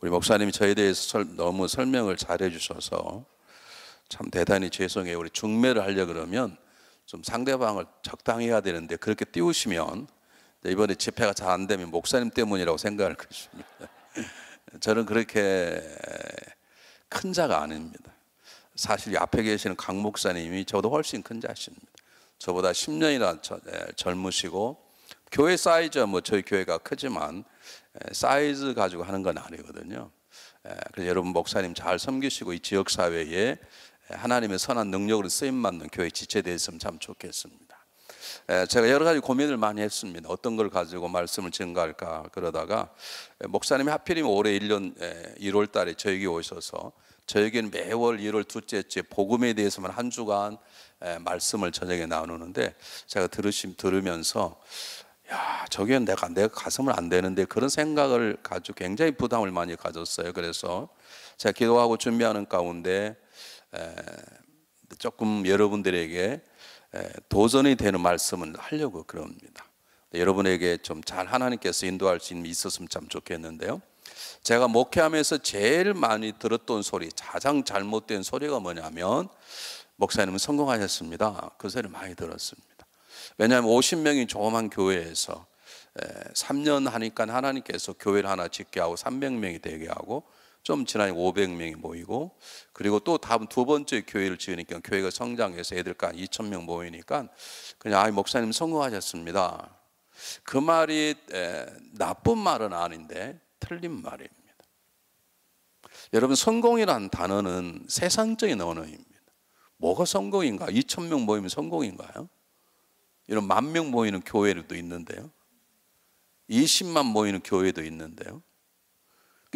우리 목사님이 저에 대해서 너무 설명을 잘해 주셔서 참 대단히 죄송해요. 우리 중매를 하려고 그러면 좀 상대방을 적당히 해야 되는데 그렇게 띄우시면 이번에 집회가 잘 안 되면 목사님 때문이라고 생각할 것입니다. 저는 그렇게 큰 자가 아닙니다. 사실 앞에 계시는 강 목사님이 저보다 훨씬 큰 자십니다. 저보다 10년이나 젊으시고 교회 사이즈 뭐 저희 교회가 크지만 사이즈 가지고 하는 건 아니거든요. 그래서 여러분 목사님 잘 섬기시고 이 지역 사회에 하나님의 선한 능력으로 쓰임 받는 교회 지체되었으면 참 좋겠습니다. 제가 여러 가지 고민을 많이 했습니다. 어떤 걸 가지고 말씀을 증가할까 그러다가 목사님이 하필이면 올해 1월 달에 저에게 오셔서 저에게는 매월 1월 둘째 주에 복음에 대해서만 한 주간 말씀을 저녁에 나누는데 제가 들으면서 야, 저게 내가 가서면 안 되는데 그런 생각을 가지고 굉장히 부담을 많이 가졌어요. 그래서 제가 기도하고 준비하는 가운데 조금 여러분들에게 도전이 되는 말씀을 하려고 그럽니다. 여러분에게 좀 잘 하나님께서 인도할 수 있었으면 참 좋겠는데요. 제가 목회하면서 제일 많이 들었던 소리, 가장 잘못된 소리가 뭐냐면 목사님은 성공하셨습니다. 그 소리를 많이 들었습니다. 왜냐하면 50명이 조그만 교회에서 3년 하니까 하나님께서 교회를 하나 짓게 하고 300명이 되게 하고 좀 지나니까 500명이 모이고 그리고 또 다음 두 번째 교회를 지으니까 교회가 성장해서 애들까 2,000명 모이니까 그냥 목사님 성공하셨습니다. 그 말이 나쁜 말은 아닌데 틀린 말입니다. 여러분 성공이라는 단어는 세상적인 언어입니다. 뭐가 성공인가? 2,000명 모이면 성공인가요? 이런 10,000명 모이는 교회도 있는데요. 20만 모이는 교회도 있는데요.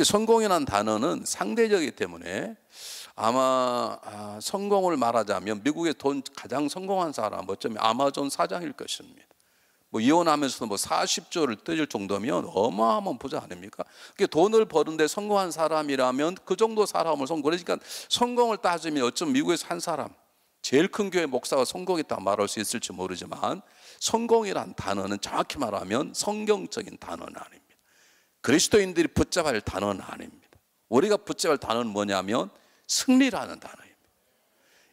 성공이라는 단어는 상대적이기 때문에 아마 성공을 말하자면 미국의 가장 성공한 사람 어쩌면 아마존 사장일 것입니다. 뭐 이혼하면서도 뭐 40조를 뜯을 정도면 어마어마한 부자 아닙니까? 돈을 버는데 성공한 사람이라면 그 정도 사람을 그러니까 성공을 따지면 어쩌면 미국에서 한 사람 제일 큰 교회 목사가 성공했다 말할 수 있을지 모르지만 성공이란 단어는 정확히 말하면 성경적인 단어는 아닙니다. 그리스도인들이 붙잡아야 할 단어는 아닙니다. 우리가 붙잡아야 할 단어는 뭐냐면 승리라는 단어입니다.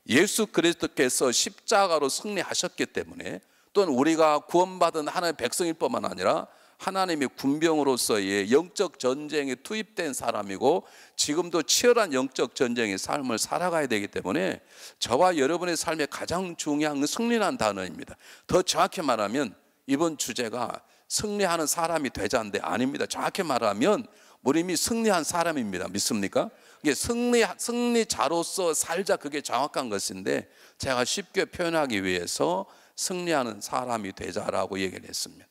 예수 그리스도께서 십자가로 승리하셨기 때문에 또는 우리가 구원받은 하나님의 백성일 뿐만 아니라 하나님의 군병으로서의 영적 전쟁에 투입된 사람이고 지금도 치열한 영적 전쟁의 삶을 살아가야 되기 때문에 저와 여러분의 삶에 가장 중요한 건 승리라는 단어입니다. 더 정확히 말하면 이번 주제가 승리하는 사람이 되자인데 아닙니다. 정확히 말하면 우리 이미 승리한 사람입니다. 믿습니까? 이게 승리자로서 살자, 그게 정확한 것인데 제가 쉽게 표현하기 위해서 승리하는 사람이 되자라고 얘기를 했습니다.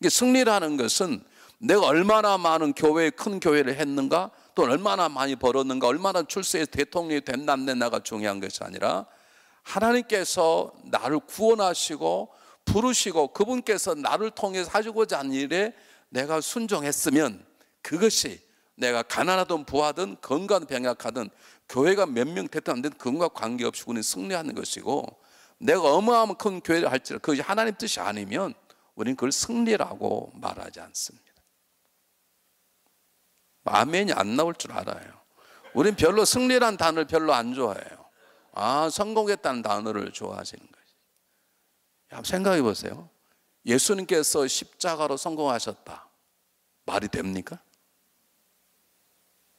승리라는 것은 내가 얼마나 많은 큰 교회를 했는가, 또 얼마나 많이 벌었는가, 얼마나 출세해서 대통령이 됐나가 중요한 것이 아니라 하나님께서 나를 구원하시고 부르시고 그분께서 나를 통해서 하시고자 하는 일에 내가 순종했으면 그것이 내가 가난하든 부하든 건강 병약하든 교회가 몇 명 됐든 안 됐든 그것과 관계없이 우리는 승리하는 것이고 내가 어마어마한 큰 교회를 할지라도 그것이 하나님 뜻이 아니면 우리는 그걸 승리라고 말하지 않습니다. 아멘이 안 나올 줄 알아요. 우리는 별로 승리란 단어를 별로 안 좋아해요. 성공했다는 단어를 좋아하시는 거예요. 한번 생각해 보세요. 예수님께서 십자가로 성공하셨다. 말이 됩니까?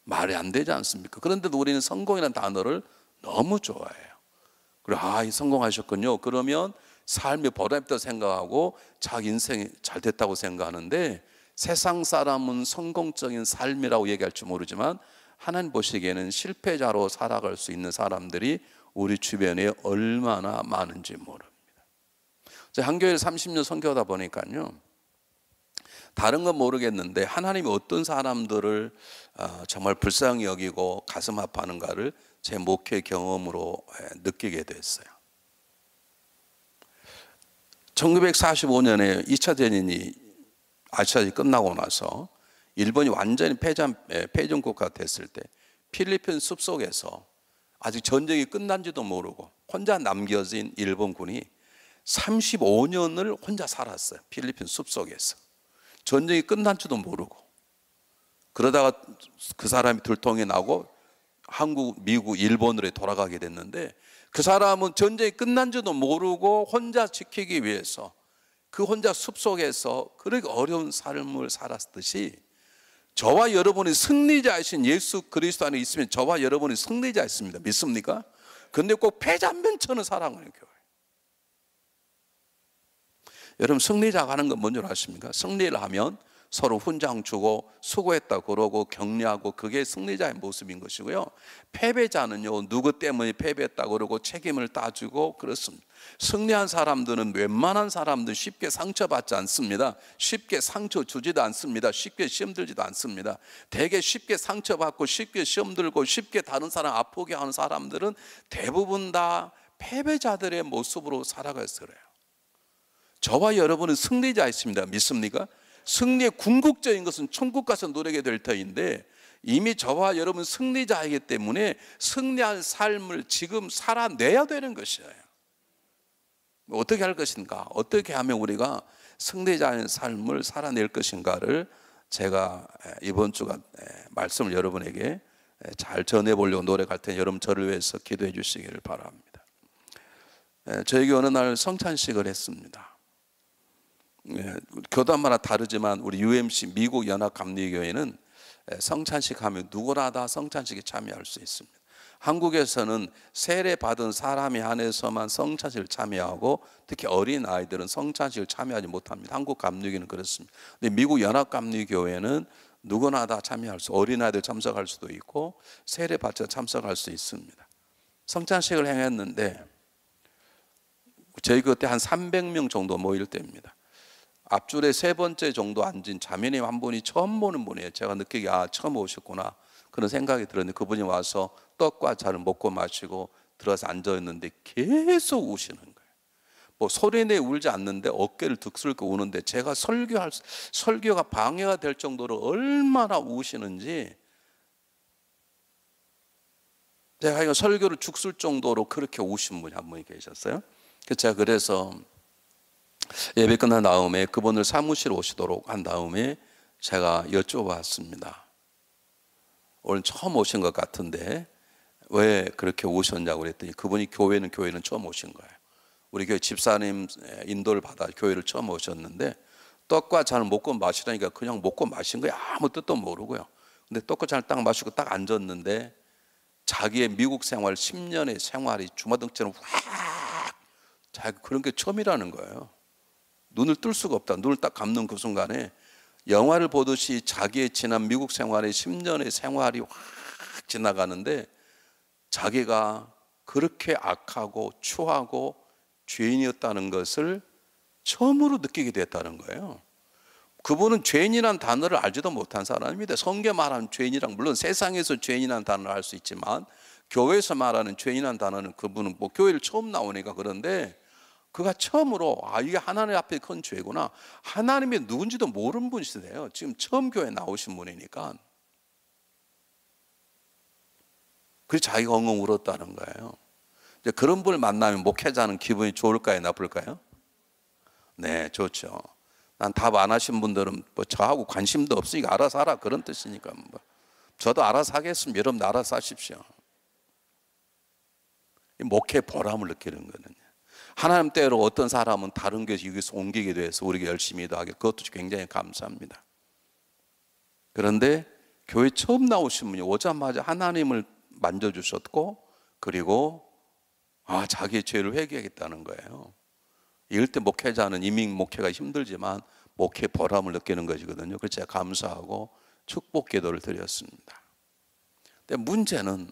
말이 안 되지 않습니까? 그런데도 우리는 성공이라는 단어를 너무 좋아해요. 그리고 성공하셨군요. 그러면 삶이 보람있다고 생각하고 자기 인생이 잘 됐다고 생각하는데 세상 사람은 성공적인 삶이라고 얘기할 줄 모르지만 하나님 보시기에는 실패자로 살아갈 수 있는 사람들이 우리 주변에 얼마나 많은지 모릅니다. 제가 한교회를 30년 선교하다 보니까요, 다른 건 모르겠는데 하나님이 어떤 사람들을 정말 불쌍히 여기고 가슴 아파하는가를 제 목회 경험으로 느끼게 됐어요. 1945년에 2차 대전이 아시아전이 끝나고 나서 일본이 완전히 패전 국가가 됐을 때 필리핀 숲속에서 아직 전쟁이 끝난지도 모르고 혼자 남겨진 일본군이 35년을 혼자 살았어요. 필리핀 숲속에서 전쟁이 끝난지도 모르고 그러다가 그 사람이 들통이 나고 한국, 미국, 일본으로 돌아가게 됐는데, 그 사람은 전쟁이 끝난지도 모르고 혼자 지키기 위해서 그 혼자 숲속에서 그렇게 어려운 삶을 살았듯이, 저와 여러분이 승리자이신 예수 그리스도 안에 있으면 저와 여러분이 승리자였습니다. 믿습니까? 근데 꼭 패자 한 면처럼 살아가는 교회. 여러분, 승리자가 하는 건 뭔지 아십니까? 승리를 하면 서로 훈장 주고 수고했다 그러고 격려하고, 그게 승리자의 모습인 것이고요. 패배자는요, 누구 때문에 패배했다 그러고 책임을 따지고 그렇습니다. 승리한 사람들은 웬만한 사람들 쉽게 상처받지 않습니다. 쉽게 상처 주지도 않습니다. 쉽게 시험 들지도 않습니다. 되게 쉽게 상처받고 쉽게 시험 들고 쉽게 다른 사람 아프게 하는 사람들은 대부분 다 패배자들의 모습으로 살아가서 그래요. 저와 여러분은 승리자였습니다. 믿습니까? 승리의 궁극적인 것은 천국 가서 누리게 될 터인데, 이미 저와 여러분 승리자이기 때문에 승리한 삶을 지금 살아내야 되는 것이에요. 어떻게 할 것인가? 어떻게 하면 우리가 승리자의 삶을 살아낼 것인가를 제가 이번 주가 말씀을 여러분에게 잘 전해보려고 노력할 테니 여러분 저를 위해서 기도해 주시기를 바랍니다. 저에게 어느 날 성찬식을 했습니다. 교단마다 다르지만 우리 UMC 미국 연합감리교회는 성찬식 하면 누구나 다 성찬식에 참여할 수 있습니다. 한국에서는 세례 받은 사람이 한해서만 성찬식을 참여하고, 특히 어린 아이들은 성찬식을 참여하지 못합니다. 한국 감리교회는 그렇습니다. 근데 미국 연합감리교회는 누구나 다 참여할 수, 어린 아이들 참석할 수도 있고 세례 받자 참석할 수 있습니다. 성찬식을 행했는데 저희 그때 한 300명 정도 모일 때입니다. 앞줄에 세 번째 정도 앉은 자매님 한 분이 처음 보는 분이에요. 제가 느끼기에 처음 오셨구나 그런 생각이 들었는데, 그분이 와서 떡과 차를 먹고 마시고 들어서 앉아있는데 계속 우시는 거예요. 뭐 소리내 울지 않는데 어깨를 득슬고 우는데, 제가 설교가 방해가 될 정도로 얼마나 우시는지, 제가 이거 설교를 죽을 정도로 그렇게 우신 분이 한 분이 계셨어요. 제가 그래서 예배 끝난 다음에 그분을 사무실 오시도록 한 다음에 제가 여쭤봤습니다. 오늘 처음 오신 것 같은데 왜 그렇게 오셨냐고 그랬더니, 그분이 교회는 처음 오신 거예요. 우리 교회 집사님 인도를 받아 교회를 처음 오셨는데, 떡과 잔을 먹고 마시라니까 그냥 먹고 마신 거예요. 아무 뜻도 모르고요. 근데 떡과 잔을 딱 마시고 딱 앉았는데, 자기의 미국 생활 10년의 생활이 주마등처럼 확, 자기가 그런 게 처음이라는 거예요. 눈을 뜰 수가 없다. 눈을 딱 감는 그 순간에 영화를 보듯이 자기의 지난 미국 생활의 10년의 생활이 확 지나가는데, 자기가 그렇게 악하고 추하고 죄인이었다는 것을 처음으로 느끼게 됐다는 거예요. 그분은 죄인이라는 단어를 알지도 못한 사람입니다. 성경 말하는 죄인이란, 물론 세상에서 죄인이라는 단어를 알 수 있지만 교회에서 말하는 죄인이라는 단어는, 그분은 뭐 교회를 처음 나오니까 그런데, 그가 처음으로 이게 하나님 앞에 큰 죄구나, 하나님이 누군지도 모르는 분이시대요. 지금 처음 교회 나오신 분이니까. 그래서 자기가 엉엉 울었다는 거예요. 이제 그런 분을 만나면 목회자는 기분이 좋을까요, 나쁠까요? 네, 좋죠. 난 답 안 하신 분들은 뭐 저하고 관심도 없으니까 알아서 하라 그런 뜻이니까, 뭐 저도 알아서 하겠습니다. 여러분 알아서 하십시오. 목회 보람을 느끼는 거거든요. 하나님 때로 어떤 사람은 다른 교회에서 여기서 옮기게 돼서 우리가 열심히 일하게, 그것도 굉장히 감사합니다. 그런데 교회 처음 나오신 분이 오자마자 하나님을 만져주셨고, 그리고 자기의 죄를 회개하겠다는 거예요. 이럴 때 목회자는 이미 목회가 힘들지만 목회 보람을 느끼는 것이거든요. 그래서 제가 감사하고 축복 기도를 드렸습니다. 근데 문제는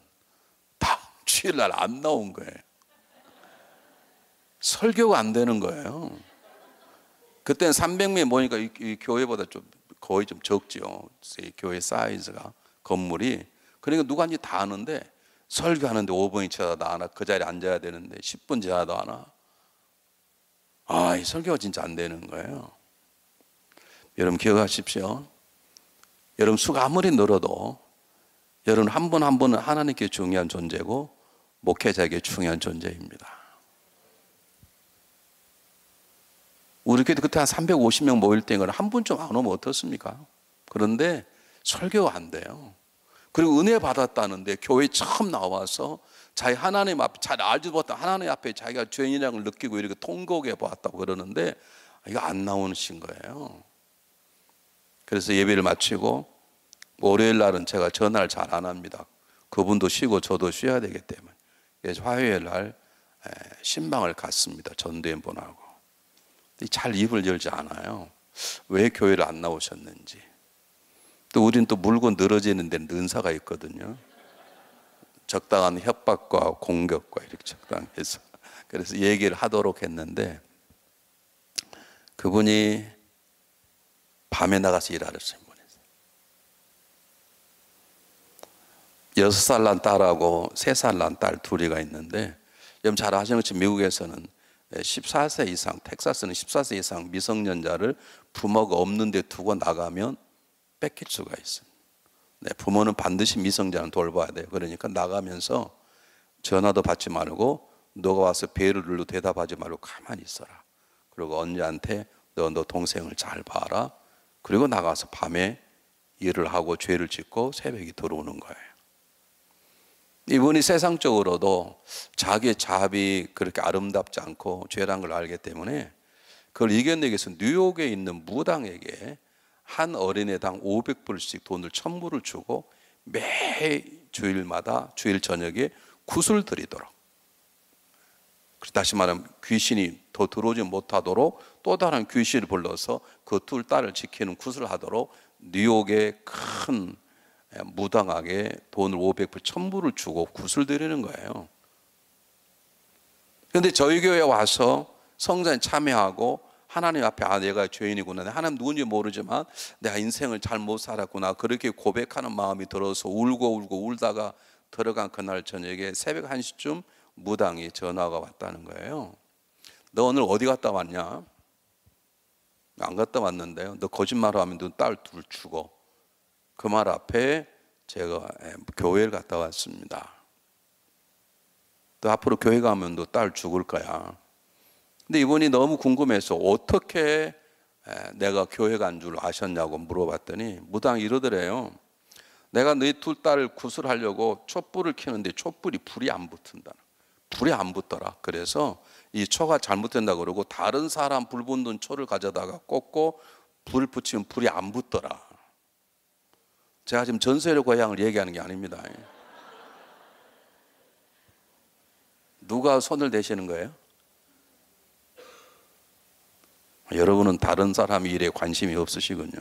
다음 주일날 안 나온 거예요. 설교가 안 되는 거예요. 그때는 300명이 모이니까 이 교회보다 거의 좀 적죠. 이 교회 사이즈가, 건물이. 그러니까 누가 한지 다 아는데, 설교하는데 5분이 지나도 안 와. 그 자리에 앉아야 되는데 10분 지나도 안 와. 이 설교가 진짜 안 되는 거예요. 여러분 기억하십시오. 여러분 수가 아무리 늘어도 여러분 한 분 한 분은 하나님께 중요한 존재고 목회자에게 중요한 존재입니다. 우리 교회 그때 한 350명 모일 때는 한 분 좀 안 오면 어떻습니까? 그런데 설교가 안 돼요. 그리고 은혜 받았다는데 교회 처음 나와서 자기 하나님 앞에 잘 알지도 못한 하나님 앞에 자기가 죄인이라는 걸 느끼고 이렇게 통곡해 보았다고 그러는데 이거 안 나오신 거예요. 그래서 예배를 마치고 월요일 날은 제가 전화를 잘 안 합니다. 그분도 쉬고 저도 쉬어야 되기 때문에. 그래서 화요일 날 신방을 갔습니다. 전도연 분하고. 잘 입을 열지 않아요. 왜 교회를 안 나오셨는지. 또 우린 또 물고 늘어지는 데는 은사가 있거든요. 적당한 협박과 공격과 이렇게 적당해서. 그래서 얘기를 하도록 했는데 그분이 밤에 나가서 일하셨어요. 6살 난 딸하고 3살 난 딸 둘이가 있는데 여러분 잘 아시는 것처럼 미국에서는 14세 이상, 텍사스는 14세 이상 미성년자를 부모가 없는 데 두고 나가면 뺏길 수가 있습니다. 네, 부모는 반드시 미성년자는 돌봐야 돼요. 그러니까 나가면서 전화도 받지 말고 너가 와서 배를 눌러 대답하지 말고 가만히 있어라. 그리고 언니한테 너 동생을 잘 봐라. 그리고 나가서 밤에 일을 하고 죄를 짓고 새벽에 들어오는 거예요. 이분이 세상적으로도 자기의 자합이 그렇게 아름답지 않고 죄란 걸 알기 때문에 그걸 이겨내기 위해서 뉴욕에 있는 무당에게 한 어린애당 500불씩 돈을 1000불을 주고 매 주일마다 주일 저녁에 굿을 드리도록, 다시 말하면 귀신이 더 들어오지 못하도록 또 다른 귀신을 불러서 그 둘 딸을 지키는 굿을 하도록 뉴욕의 큰 무당에게 돈을 500불, 1000불을 주고 굿을 드리는 거예요. 그런데 저희 교회에 와서 성전에 참여하고 하나님 앞에 내가 죄인이구나, 하나님 누군지 모르지만 내가 인생을 잘 못 살았구나, 그렇게 고백하는 마음이 들어서 울고 울다가 들어간 그날 저녁에 새벽 1시쯤 무당이 전화가 왔다는 거예요. 너 오늘 어디 갔다 왔냐? 안 갔다 왔는데요. 너 거짓말하면 너 딸 둘 죽어. 그 말 앞에 제가 교회를 갔다 왔습니다. 또 앞으로 교회 가면 너 딸 죽을 거야. 근데 이분이 너무 궁금해서 어떻게 내가 교회 간 줄 아셨냐고 물어봤더니 무당이 이러더래요. 내가 너희 둘 딸을 구슬하려고 촛불을 켜는데 촛불이 불이 안 붙는다. 불이 안 붙더라. 그래서 이 초가 잘못된다 그러고 다른 사람 불 붙는 초를 가져다가 꽂고 불 붙이면 불이 안 붙더라. 제가 지금 전설의 고향을 얘기하는 게 아닙니다. 누가 손을 대시는 거예요? 여러분은 다른 사람 일에 관심이 없으시군요.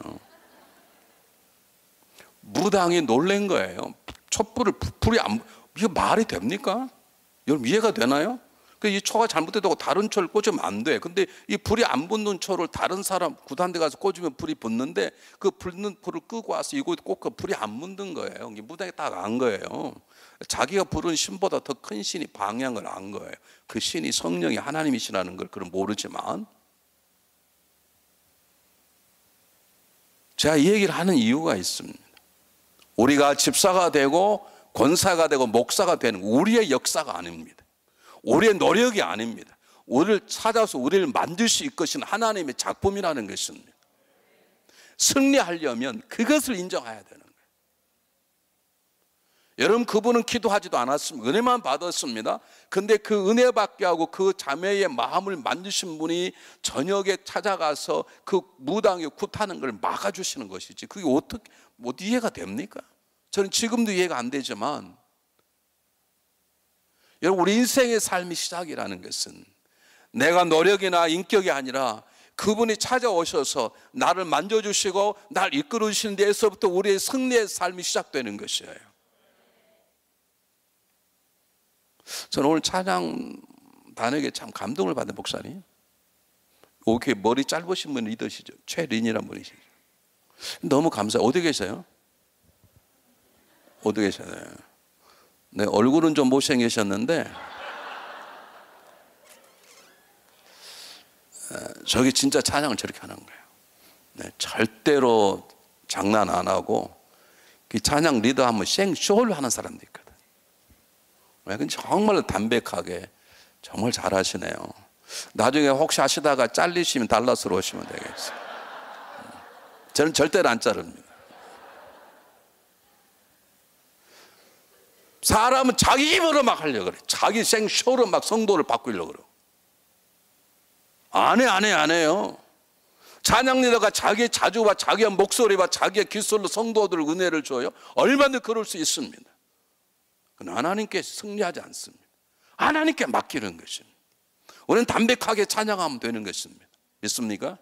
무당이 놀란 거예요. 촛불을 불이 안, 이거 말이 됩니까? 여러분 이해가 되나요? 이 초가 잘못됐다고 다른 초를 꽂으면 안 돼. 근데 이 불이 안 붙는 초를 다른 사람 구단 데 가서 꽂으면 불이 붙는데 그 붙는 불을 끄고 와서 이거 꽂고 불이 안 붙는 거예요. 무당이 딱 안 거예요. 자기가 부른 신보다 더 큰 신이 방향을 안 거예요. 그 신이 성령이 하나님이시라는 걸 그는 모르지만 제가 이 얘기를 하는 이유가 있습니다. 우리가 집사가 되고 권사가 되고 목사가 되는 우리의 역사가 아닙니다. 우리의 노력이 아닙니다. 우리를 찾아서 우리를 만들 수 있으신 하나님의 작품이라는 것입니다. 승리하려면 그것을 인정해야 되는 거예요. 여러분 그분은 기도하지도 않았습니다. 은혜만 받았습니다. 근데 그 은혜 받게 하고 그 자매의 마음을 만드신 분이 저녁에 찾아가서 그 무당의 굿하는 걸 막아주시는 것이지 그게 어떻게 이해가 됩니까? 저는 지금도 이해가 안 되지만 여러분 우리 인생의 삶의 시작이라는 것은 내가 노력이나 인격이 아니라 그분이 찾아오셔서 나를 만져주시고 나를 이끌어주시는 데에서부터 우리의 승리의 삶이 시작되는 것이에요. 저는 오늘 찬양 단역에 참 감동을 받은 목사님, 오케이 머리 짧으신 분이 리더시죠. 최린이라는 분이시죠. 너무 감사해요. 어디 계세요? 어디 계셔요? 네, 얼굴은 좀 못생기셨는데 저기 진짜 찬양을 저렇게 하는 거예요. 네, 절대로 장난 안 하고 그 찬양 리더 하면 생쇼를 하는 사람도 있거든. 근데 정말 담백하게 정말 잘하시네요. 나중에 혹시 하시다가 잘리시면 달라스로 오시면 되겠어요. 저는 절대로 안 자릅니다. 사람은 자기 입으로 막 하려고 그래. 자기 생쇼로 막 성도를 바꾸려고 그래. 안 해요. 찬양 리더가 자기의 자주와 자기의 목소리와 자기의 기술로 성도들 은혜를 줘요? 얼마든지 그럴 수 있습니다. 그러나 하나님께 승리하지 않습니다. 하나님께 맡기는 것입니다. 우리는 담백하게 찬양하면 되는 것입니다. 믿습니까?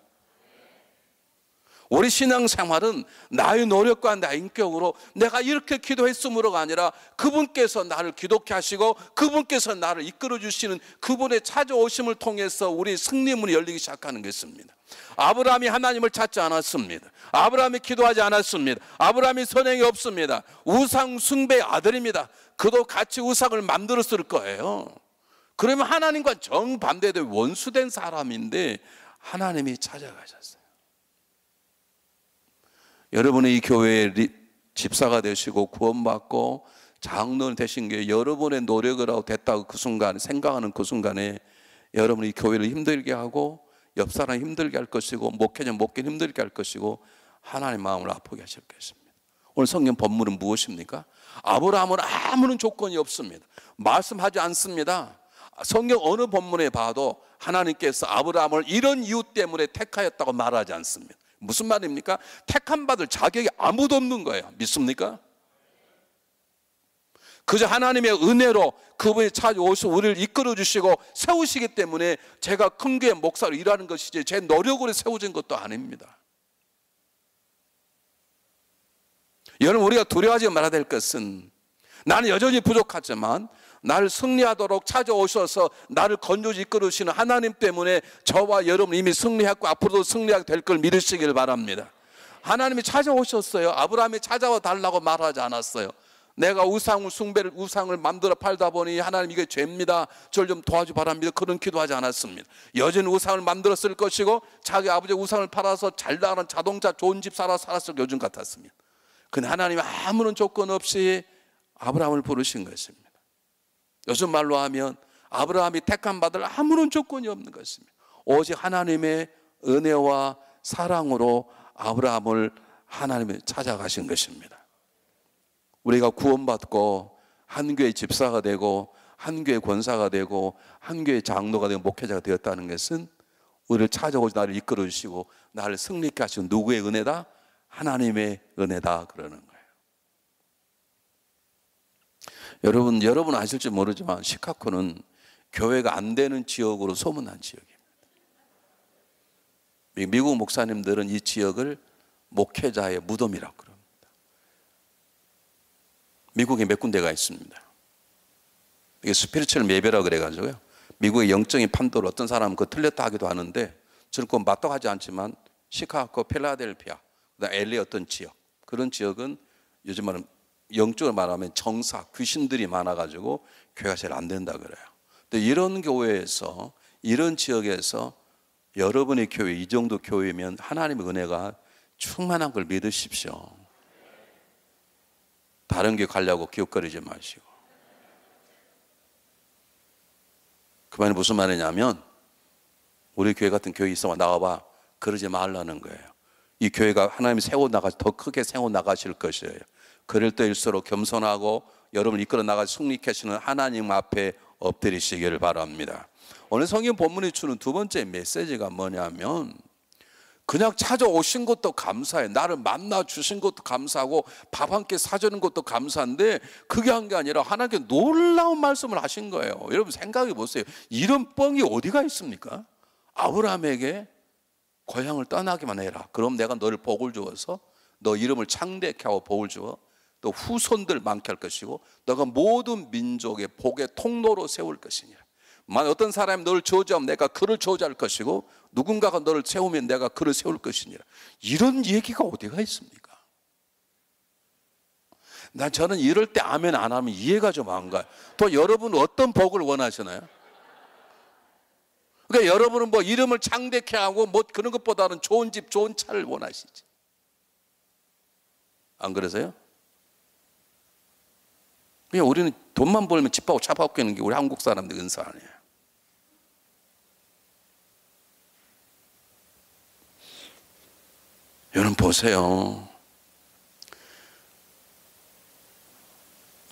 우리 신앙생활은 나의 노력과 나의 인격으로 내가 이렇게 기도했으므로가 아니라 그분께서 나를 기독케 하시고 그분께서 나를 이끌어 주시는 그분의 찾아오심을 통해서 우리 승리문이 열리기 시작하는 것입니다. 아브라함이 하나님을 찾지 않았습니다. 아브라함이 기도하지 않았습니다. 아브라함이 선행이 없습니다. 우상 숭배의 아들입니다. 그도 같이 우상을 만들었을 거예요. 그러면 하나님과 정반대된 원수된 사람인데 하나님이 찾아가셨어요. 여러분이 이 교회의 집사가 되시고 구원받고 장로는 되신 게 여러분의 노력을 하고 됐다고 그 순간 생각하는 그 순간에 여러분이 이 교회를 힘들게 하고 옆 사람 힘들게 할 것이고 목회자 목회는 힘들게 할 것이고 하나님의 마음을 아프게 하실 것입니다. 오늘 성경 본문은 무엇입니까? 아브라함은 아무런 조건이 없습니다. 말씀하지 않습니다. 성경 어느 본문에 봐도 하나님께서 아브라함을 이런 이유 때문에 택하였다고 말하지 않습니다. 무슨 말입니까? 택함 받을 자격이 아무도 없는 거예요. 믿습니까? 그저 하나님의 은혜로 그분이 찾아오셔서 우리를 이끌어 주시고 세우시기 때문에 제가 큰 교회 목사로 일하는 것이지 제 노력으로 세워진 것도 아닙니다. 여러분, 우리가 두려워하지 말아야 될 것은 나는 여전히 부족하지만 나를 승리하도록 찾아오셔서 나를 건조지 이끌으시는 하나님 때문에 저와 여러분 이미 승리했고 앞으로도 승리하게 될 걸 믿으시길 바랍니다. 하나님이 찾아오셨어요. 아브라함이 찾아와 달라고 말하지 않았어요. 내가 우상을 만들어 팔다 보니 하나님 이게 죄입니다. 저를 좀 도와주 바랍니다. 그런 기도하지 않았습니다. 여전히 우상을 만들었을 것이고 자기 아버지 우상을 팔아서 잘 나가는 자동차 좋은 집 살았을 요즘 같았습니다. 근데 하나님이 아무런 조건 없이 아브라함을 부르신 것입니다. 요즘 말로 하면 아브라함이 택함 받을 아무런 조건이 없는 것입니다. 오직 하나님의 은혜와 사랑으로 아브라함을 하나님이 찾아가신 것입니다. 우리가 구원받고 한 교회 집사가 되고 한 교회 권사가 되고 한 교회 장로가 되고 목회자가 되었다는 것은 우리를 찾아오시 나를 이끌어 주시고 나를 승리케 하신 누구의 은혜다? 하나님의 은혜다 그러는 거예요. 여러분 아실지 모르지만 시카고는 교회가 안 되는 지역으로 소문난 지역입니다. 미국 목사님들은 이 지역을 목회자의 무덤이라고 그럽니다. 미국에 몇 군데가 있습니다. 이게 스피리추얼 예배라고 그래가지고요. 미국의 영적인 판도로 어떤 사람은 그거 틀렸다 하기도 하는데 저는 그건 맞다고 하지 않지만 시카고, 필라델피아, 그다음 LA 어떤 지역, 그런 지역은 요즘 말은 영적으로 말하면 정사, 귀신들이 많아가지고 교회가 잘 안 된다 그래요. 근데 이런 교회에서, 이런 지역에서 여러분의 교회, 이 정도 교회면 하나님의 은혜가 충만한 걸 믿으십시오. 다른 교회 가려고 기웃거리지 마시고. 그 말이 무슨 말이냐면 우리 교회 같은 교회 있어 나와봐 그러지 말라는 거예요. 이 교회가 하나님이 더 크게 세워나가실 것이에요. 그럴 때일수록 겸손하고 여러분을 이끌어 나가 승리케 하시는 하나님 앞에 엎드리시기를 바랍니다. 오늘 성경 본문이 주는 두 번째 메시지가 뭐냐면 그냥 찾아오신 것도 감사해. 나를 만나 주신 것도 감사하고 밥 한 끼 사주는 것도 감사한데 그게 한 게 아니라 하나님께 놀라운 말씀을 하신 거예요. 여러분 생각해 보세요. 이런 뻥이 어디가 있습니까? 아브라함에게 고향을 떠나기만 해라. 그럼 내가 너를 복을 주어서 너 이름을 창대케 하고 복을 주어 또 후손들 많게 할 것이고 너가 모든 민족의 복의 통로로 세울 것이니라. 만약 어떤 사람이 너를 저주하면 내가 그를 저주할 것이고 누군가가 너를 세우면 내가 그를 세울 것이니라. 이런 얘기가 어디가 있습니까? 저는 이럴 때 아멘 안 하면 이해가 좀 안 가요. 또 여러분은 어떤 복을 원하시나요? 그러니까 여러분은 뭐 이름을 창대케 하고 뭐 그런 것보다는 좋은 집 좋은 차를 원하시지. 안 그러세요? 그냥 우리는 돈만 벌면 집하고 차 바꾸는 게 우리 한국 사람들 은사 아니에요. 여러분 보세요.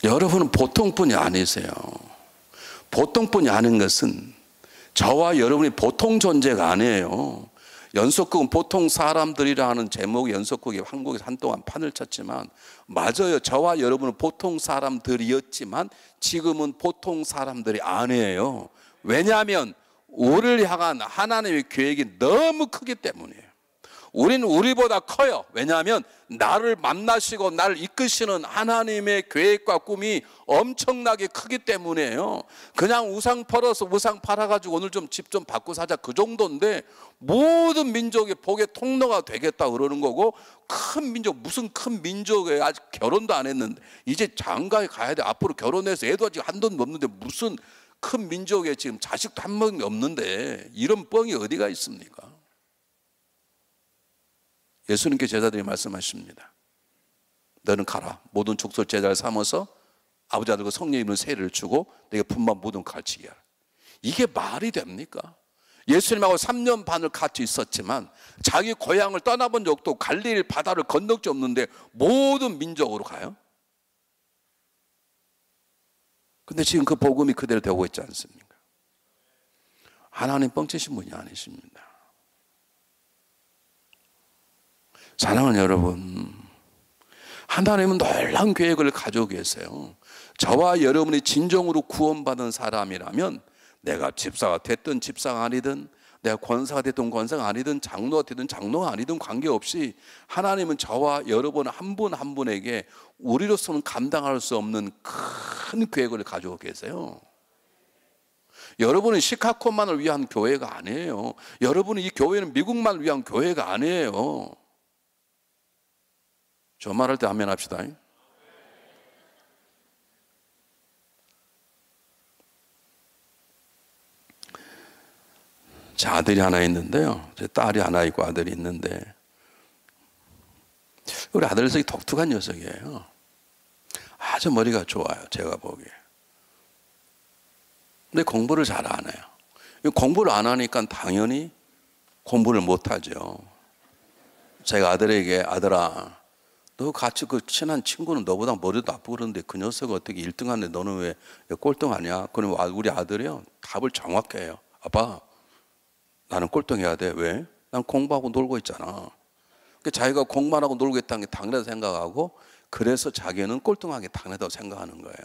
여러분은 보통분이 아니세요. 보통분이 아닌 것은 저와 여러분이 보통 존재가 아니에요. 연속극은 보통 사람들이라는 제목의 연속극이 한국에서 한동안 판을 쳤지만 맞아요. 저와 여러분은 보통 사람들이었지만 지금은 보통 사람들이 아니에요. 왜냐하면 우리를 향한 하나님의 계획이 너무 크기 때문이에요. 우리는 우리보다 커요. 왜냐하면 나를 만나시고 나를 이끄시는 하나님의 계획과 꿈이 엄청나게 크기 때문이에요. 그냥 우상 팔아서 우상 팔아가지고 오늘 좀 집 좀 받고 사자 그 정도인데 모든 민족의 복의 통로가 되겠다 그러는 거고, 큰 민족, 무슨 큰 민족에 아직 결혼도 안 했는데 이제 장가에 가야 돼. 앞으로 결혼해서 애도 아직 한돈도 없는데 무슨 큰 민족에 지금 자식도 한 명이 없는데 이런 뻥이 어디가 있습니까? 예수님께 제자들이 말씀하십니다. 너는 가라. 모든 족속 제자를 삼아서 아버지 아들과 성령 이름으로 세례를 주고 내게 분만 모든 가르치게 하라. 이게 말이 됩니까? 예수님하고 3년 반을 같이 있었지만 자기 고향을 떠나본 적도 갈릴리 바다를 건널 적 없는데 모든 민족으로 가요? 근데 지금 그 복음이 그대로 되고 있지 않습니까? 하나님 뻥치신 분이 아니십니다. 사랑하는 여러분, 하나님은 놀라운 계획을 가지고 계세요. 저와 여러분이 진정으로 구원받은 사람이라면 내가 집사가 됐든 집사가 아니든 내가 권사가 됐든 권사가 아니든 장로가 됐든 장로가 아니든 관계없이 하나님은 저와 여러분 한 분 한 분에게 우리로서는 감당할 수 없는 큰 계획을 가지고 계세요. 여러분은 시카고만을 위한 교회가 아니에요. 여러분은 이 교회는 미국만을 위한 교회가 아니에요. 저 말할 때 아멘 합시다. 제 아들이 하나 있는데요. 제 딸이 하나 있고 아들이 있는데 우리 아들 녀석이 독특한 녀석이에요. 아주 머리가 좋아요. 제가 보기에. 근데 공부를 잘 안 해요. 공부를 안 하니까 당연히 공부를 못 하죠. 제가 아들에게 아들아 너 같이 그 친한 친구는 너보다 머리도 나쁘고 그러는데 그 녀석은 어떻게 1등 하는데 너는 왜 꼴등하냐? 그럼 우리 아들이요 답을 정확히 해요. 아빠 나는 꼴등해야 돼. 왜? 난 공부하고 놀고 있잖아. 자기가 공부만 하고 놀고 있다는 게 당연하다고 생각하고 그래서 자기는 꼴등하게 당연하다고 생각하는 거예요.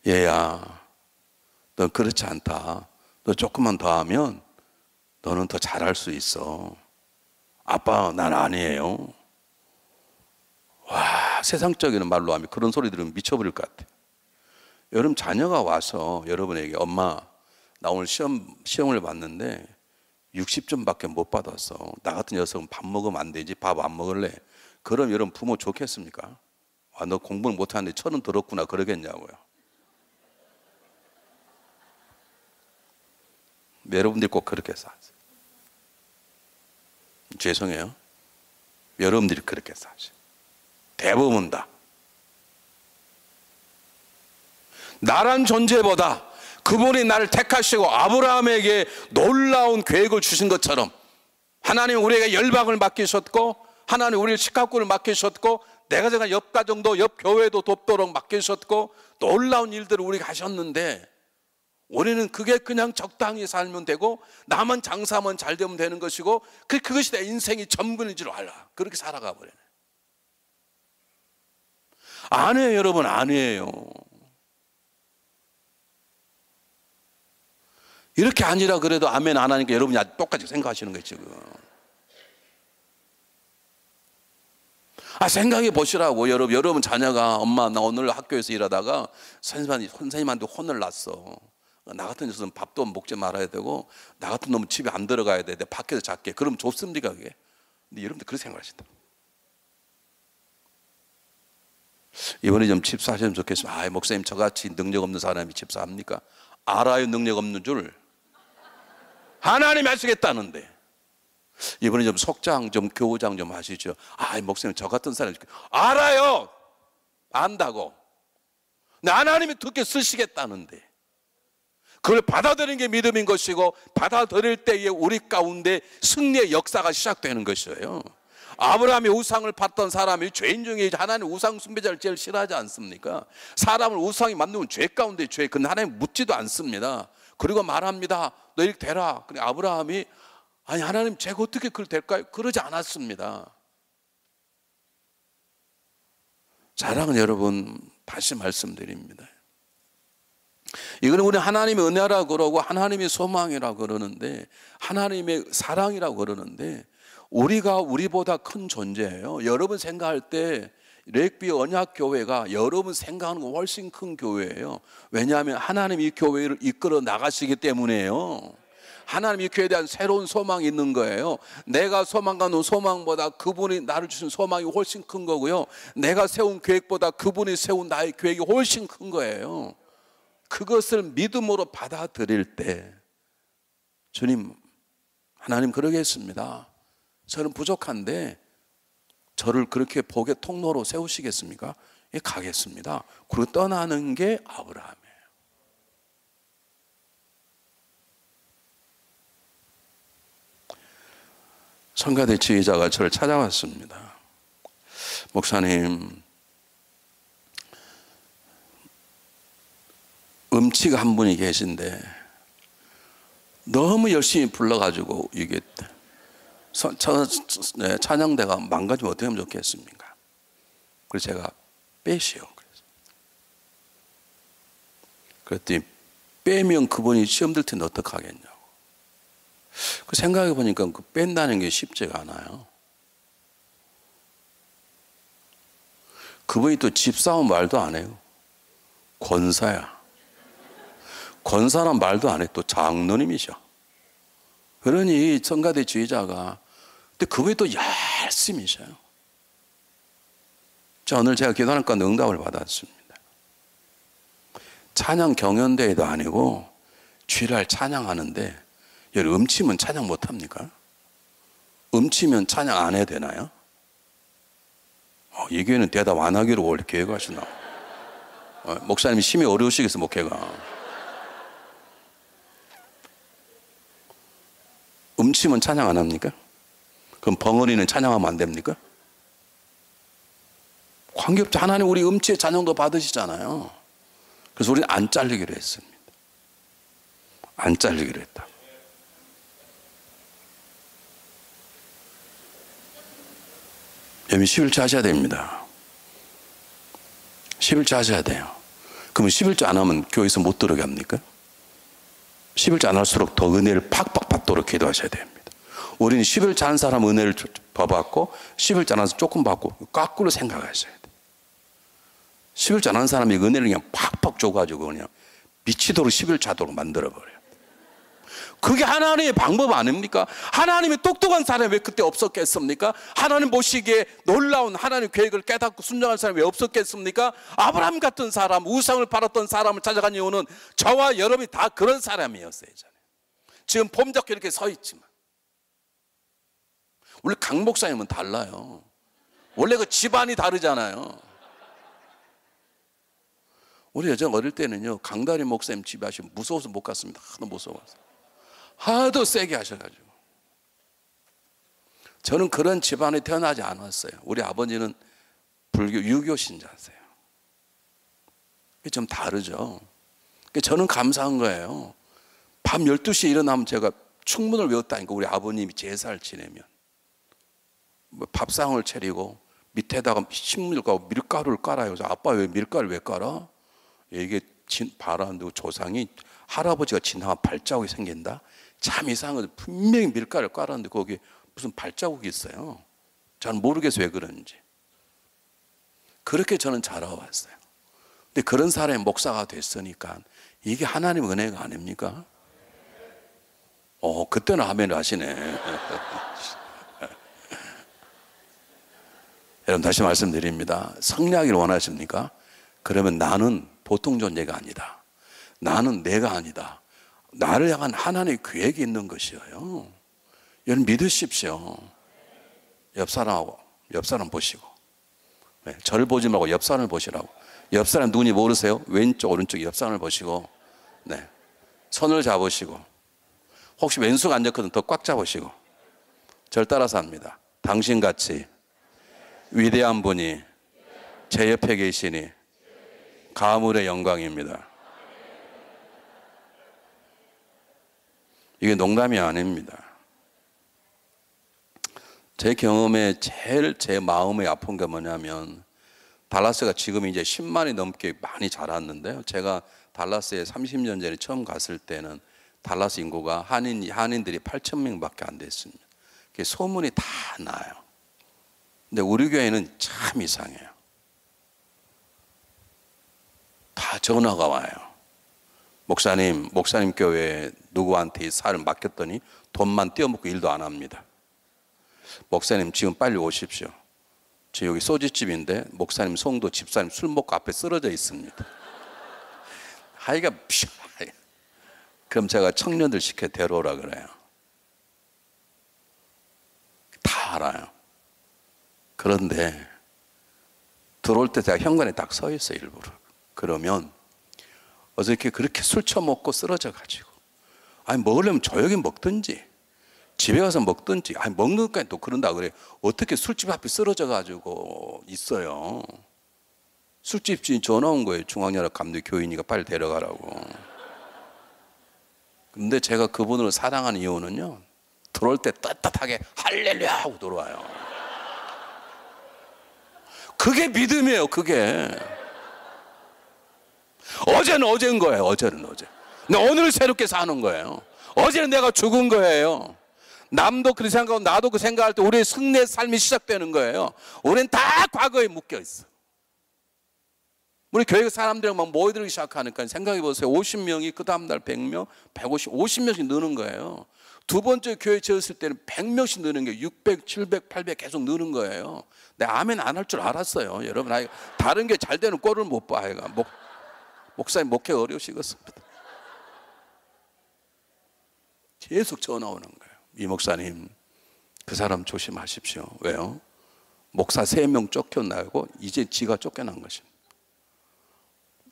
얘야 넌 그렇지 않다. 너 조금만 더 하면 너는 더 잘할 수 있어. 아빠 난 아니에요. 와 세상적인 말로 하면 그런 소리 들으면 미쳐버릴 것 같아요. 여러분 자녀가 와서 여러분에게 엄마 나 오늘 시험을 봤는데 60점밖에 못 받았어. 나 같은 녀석은 밥 먹으면 안 되지. 밥 안 먹을래. 그럼 여러분 부모 좋겠습니까? 아, 너 공부를 못하는데 천은 들었구나 그러겠냐고요. 여러분들이 꼭 그렇게 사세요. 죄송해요. 여러분들이 그렇게 사세요. 대부분 다. 나란 존재보다 그분이 나를 택하시고 아브라함에게 놀라운 계획을 주신 것처럼 하나님 우리에게 열방을 맡기셨고 하나님 우리를 시카고를 맡기셨고 내가 제가 옆 가정도 옆 교회도 돕도록 맡기셨고 놀라운 일들을 우리가 하셨는데 우리는 그게 그냥 적당히 살면 되고 나만 장사하면 잘 되면 되는 것이고 그것이 내 인생이 전부인 줄 알아. 그렇게 살아가 버리네. 아니에요 여러분 아니에요. 이렇게 아니라 그래도 아멘 안 하니까 여러분이 아주 똑같이 생각하시는 거예요 지금. 생각해 보시라고. 여러분 자녀가 엄마 나 오늘 학교에서 일하다가 선생님한테 혼을 났어. 나 같은 녀석은 밥도 먹지 말아야 되고 나 같은 놈은 집에 안 들어가야 돼. 내가 밖에서 잘게. 그러면 좋습니까 그게? 근데 여러분들 그렇게 생각하신다. 이번에 좀 집사하시면 좋겠습니다. 목사님 저같이 능력 없는 사람이 집사합니까? 알아요 능력 없는 줄. 하나님이 하시겠다는데. 이번에 좀 속장 좀 교우장 좀 하시죠. 목사님 저 같은 사람이 알아요. 안다고. 근데 하나님이 그렇게 쓰시겠다는데. 그걸 받아들이는 게 믿음인 것이고 받아들일 때에 우리 가운데 승리의 역사가 시작되는 것이에요. 아브라함이 우상을 팠던 사람이 죄인 중에 하나님 우상 숭배자를 제일 싫어하지 않습니까? 사람을 우상이 만들면 죄 가운데 죄. 근데 하나님 묻지도 않습니다. 그리고 말합니다. 너 이렇게 되라. 그래 아브라함이 아니 하나님 제가 어떻게 그걸 될까요? 그러지 않았습니다. 사랑하는 여러분, 다시 말씀드립니다. 이거는 우리 하나님의 은혜라고 그러고 하나님의 소망이라고 그러는데 하나님의 사랑이라고 그러는데 우리가 우리보다 큰 존재예요. 여러분 생각할 때 렉비 언약교회가 여러분 생각하는 거 훨씬 큰 교회예요. 왜냐하면 하나님이 이 교회를 이끌어 나가시기 때문에요. 하나님 이 교회에 대한 새로운 소망이 있는 거예요. 내가 소망하는 소망보다 그분이 나를 주신 소망이 훨씬 큰 거고요. 내가 세운 계획보다 그분이 세운 나의 계획이 훨씬 큰 거예요. 그것을 믿음으로 받아들일 때 주님, 하나님 그러겠습니다. 저는 부족한데 저를 그렇게 복의 통로로 세우시겠습니까? 예, 가겠습니다. 그리고 떠나는 게 아브라함이에요. 성가대 지휘자가 저를 찾아왔습니다. 목사님, 음치가 한 분이 계신데 너무 열심히 불러가지고 이게 찬양대가 망가지면 어떻게 하면 좋겠습니까? 그래서 제가 빼시오. 그랬더니 빼면 그분이 시험 들 텐데 어떡하겠냐고. 그 생각해 보니까 그 뺀다는 게 쉽지가 않아요. 그분이 또 집사람 말도 안 해요. 권사야. 권사람 말도 안 해. 또 장로님이셔. 그러니 성가대 지휘자가 근데 그분이 또 열심히셔요. 자, 오늘 제가 기도하는 가운데 응답을 받았습니다. 찬양 경연대회도 아니고 주일날 찬양하는데 여러분 음치면 찬양 못합니까? 음치면 찬양 안 해야 되나요? 이 교회는 대답 안 하기로 원래 계획하시나? 목사님이 심히 어려우시겠어 목회가. 음치면 찬양 안 합니까? 그럼 벙어리는 찬양하면 안 됩니까? 관계없죠. 하나님 우리 음치의 찬양도 받으시잖아요. 그래서 우리는 안 잘리기로 했습니다. 안 잘리기로 했다. 여러분 11조 하셔야 됩니다. 11조 하셔야 돼요. 그러면 11조 안 하면 교회에서 못 들어게 합니까? 11조 안 할수록 더 은혜를 팍팍 받도록 기도하셔야 됩니다. 우리는 11조 한 사람 은혜를 더 받고 11조 안 해서 조금 받고 거꾸로 생각하셔야 돼요. 11조 안 한 사람이 은혜를 그냥 팍팍 줘가지고 그냥 미치도록 11조 하도록 만들어버려요. 그게 하나님의 방법 아닙니까? 하나님이 똑똑한 사람이 왜 그때 없었겠습니까? 하나님 보시기에 놀라운 하나님 계획을 깨닫고 순종할 사람이 왜 없었겠습니까? 아브라함 같은 사람, 우상을 팔았던 사람을 찾아간 이유는 저와 여러분이 다 그런 사람이었어요. 지금 폼 잡고 이렇게 서 있지만 원래 강 목사님은 달라요. 원래 그 집안이 다르잖아요. 우리 예전 어릴 때는요 강다리 목사님 집에 하시면 무서워서 못 갔습니다. 하도 무서워서 하도 세게 하셔가지고. 저는 그런 집안에 태어나지 않았어요. 우리 아버지는 불교 유교 신자세요. 좀 다르죠. 저는 감사한 거예요. 밤 12시에 일어나면 제가 충문을 외웠다니까. 우리 아버님이 제사를 지내면 밥상을 차리고 밑에다가 신문과 밀가루를 깔아요. 그래서 아빠 왜 밀가루를 왜 깔아? 이게 바라는데 조상이 할아버지가 지나면 발자국이 생긴다. 참 이상한 거죠. 분명히 밀가루를 깔았는데 거기 무슨 발자국이 있어요. 저는 모르겠어요 왜 그런지. 그렇게 저는 자라왔어요. 근데 그런 사람이 목사가 됐으니까 이게 하나님의 은혜가 아닙니까? 그때는 아멘을 하시네. 여러분 다시 말씀드립니다. 성리하기를 원하십니까? 그러면 나는 보통 존재가 아니다. 나는 내가 아니다. 나를 향한 하나님의 계획이 있는 것이에요. 여러분 믿으십시오. 옆 사람 보시고. 네, 저를 보지 말고 옆 사람을 보시라고. 옆 사람 누군지 모르세요? 왼쪽 오른쪽 옆 사람을 보시고, 네, 손을 잡으시고, 혹시 왼수가 안 잡거든 더 꽉 잡으시고, 절 따라서 합니다. 당신같이 위대한 분이 제 옆에 계시니 가물의 영광입니다. 이게 농담이 아닙니다. 제 경험에 제일 제 마음이 아픈 게 뭐냐면, 달라스가 지금 이제 10만이 넘게 많이 자랐는데요. 제가 달라스에 30년 전에 처음 갔을 때는 달라스 인구가 한인들이 8,000명밖에 안 됐습니다. 소문이 다 나요. 근데 우리 교회는 참 이상해요. 다 전화가 와요. 목사님 교회에 누구한테 사를 맡겼더니 돈만 떼어먹고 일도 안 합니다. 목사님 지금 빨리 오십시오. 저 여기 소주집인데 목사님 성도 집사님 술 먹고 앞에 쓰러져 있습니다. 하이가 그럼 제가 청년들 시켜 데려오라 그래요. 다 알아요. 그런데 들어올 때 제가 현관에 딱 서 있어요, 일부러. 그러면 어저께 그렇게 술 처먹고 쓰러져 가지고, 아니 먹으려면 조용히 먹든지 집에 가서 먹든지, 아니 먹는 것까지 또 그런다 그래. 어떻게 술집 앞에 쓰러져 가지고 있어요. 술집 주인 전화 온 거예요. 중앙연합 감독 교인이가 빨리 데려가라고. 근데 제가 그분을 사랑하는 이유는요, 들어올 때 떳떳하게 할렐루야 하고 들어와요. 그게 믿음이에요. 그게 어제는 어제인 거예요. 어제는 어제. 근데 오늘 새롭게 사는 거예요. 어제는 내가 죽은 거예요. 남도 그렇게 생각하고 나도 그 생각할 때 우리의 승리의 삶이 시작되는 거예요. 우리는 다 과거에 묶여 있어. 우리 교회 사람들이 막 모여들기 시작하니까 생각해 보세요. 50명이 그 다음날 100명, 150, 50명씩 느는 거예요. 두 번째 교회 지었을 때는 100명씩 느는 게 600, 700, 800 계속 느는 거예요. 내가 아멘 안 할 줄 알았어요. 여러분, 다른 게 잘 되는 꼴을 못 봐. 목사님 목회 어려우시겠습니다. 계속 전화 오는 거예요. 이 목사님, 그 사람 조심하십시오. 왜요? 목사 3명 쫓겨나고 이제 지가 쫓겨난 것입니다.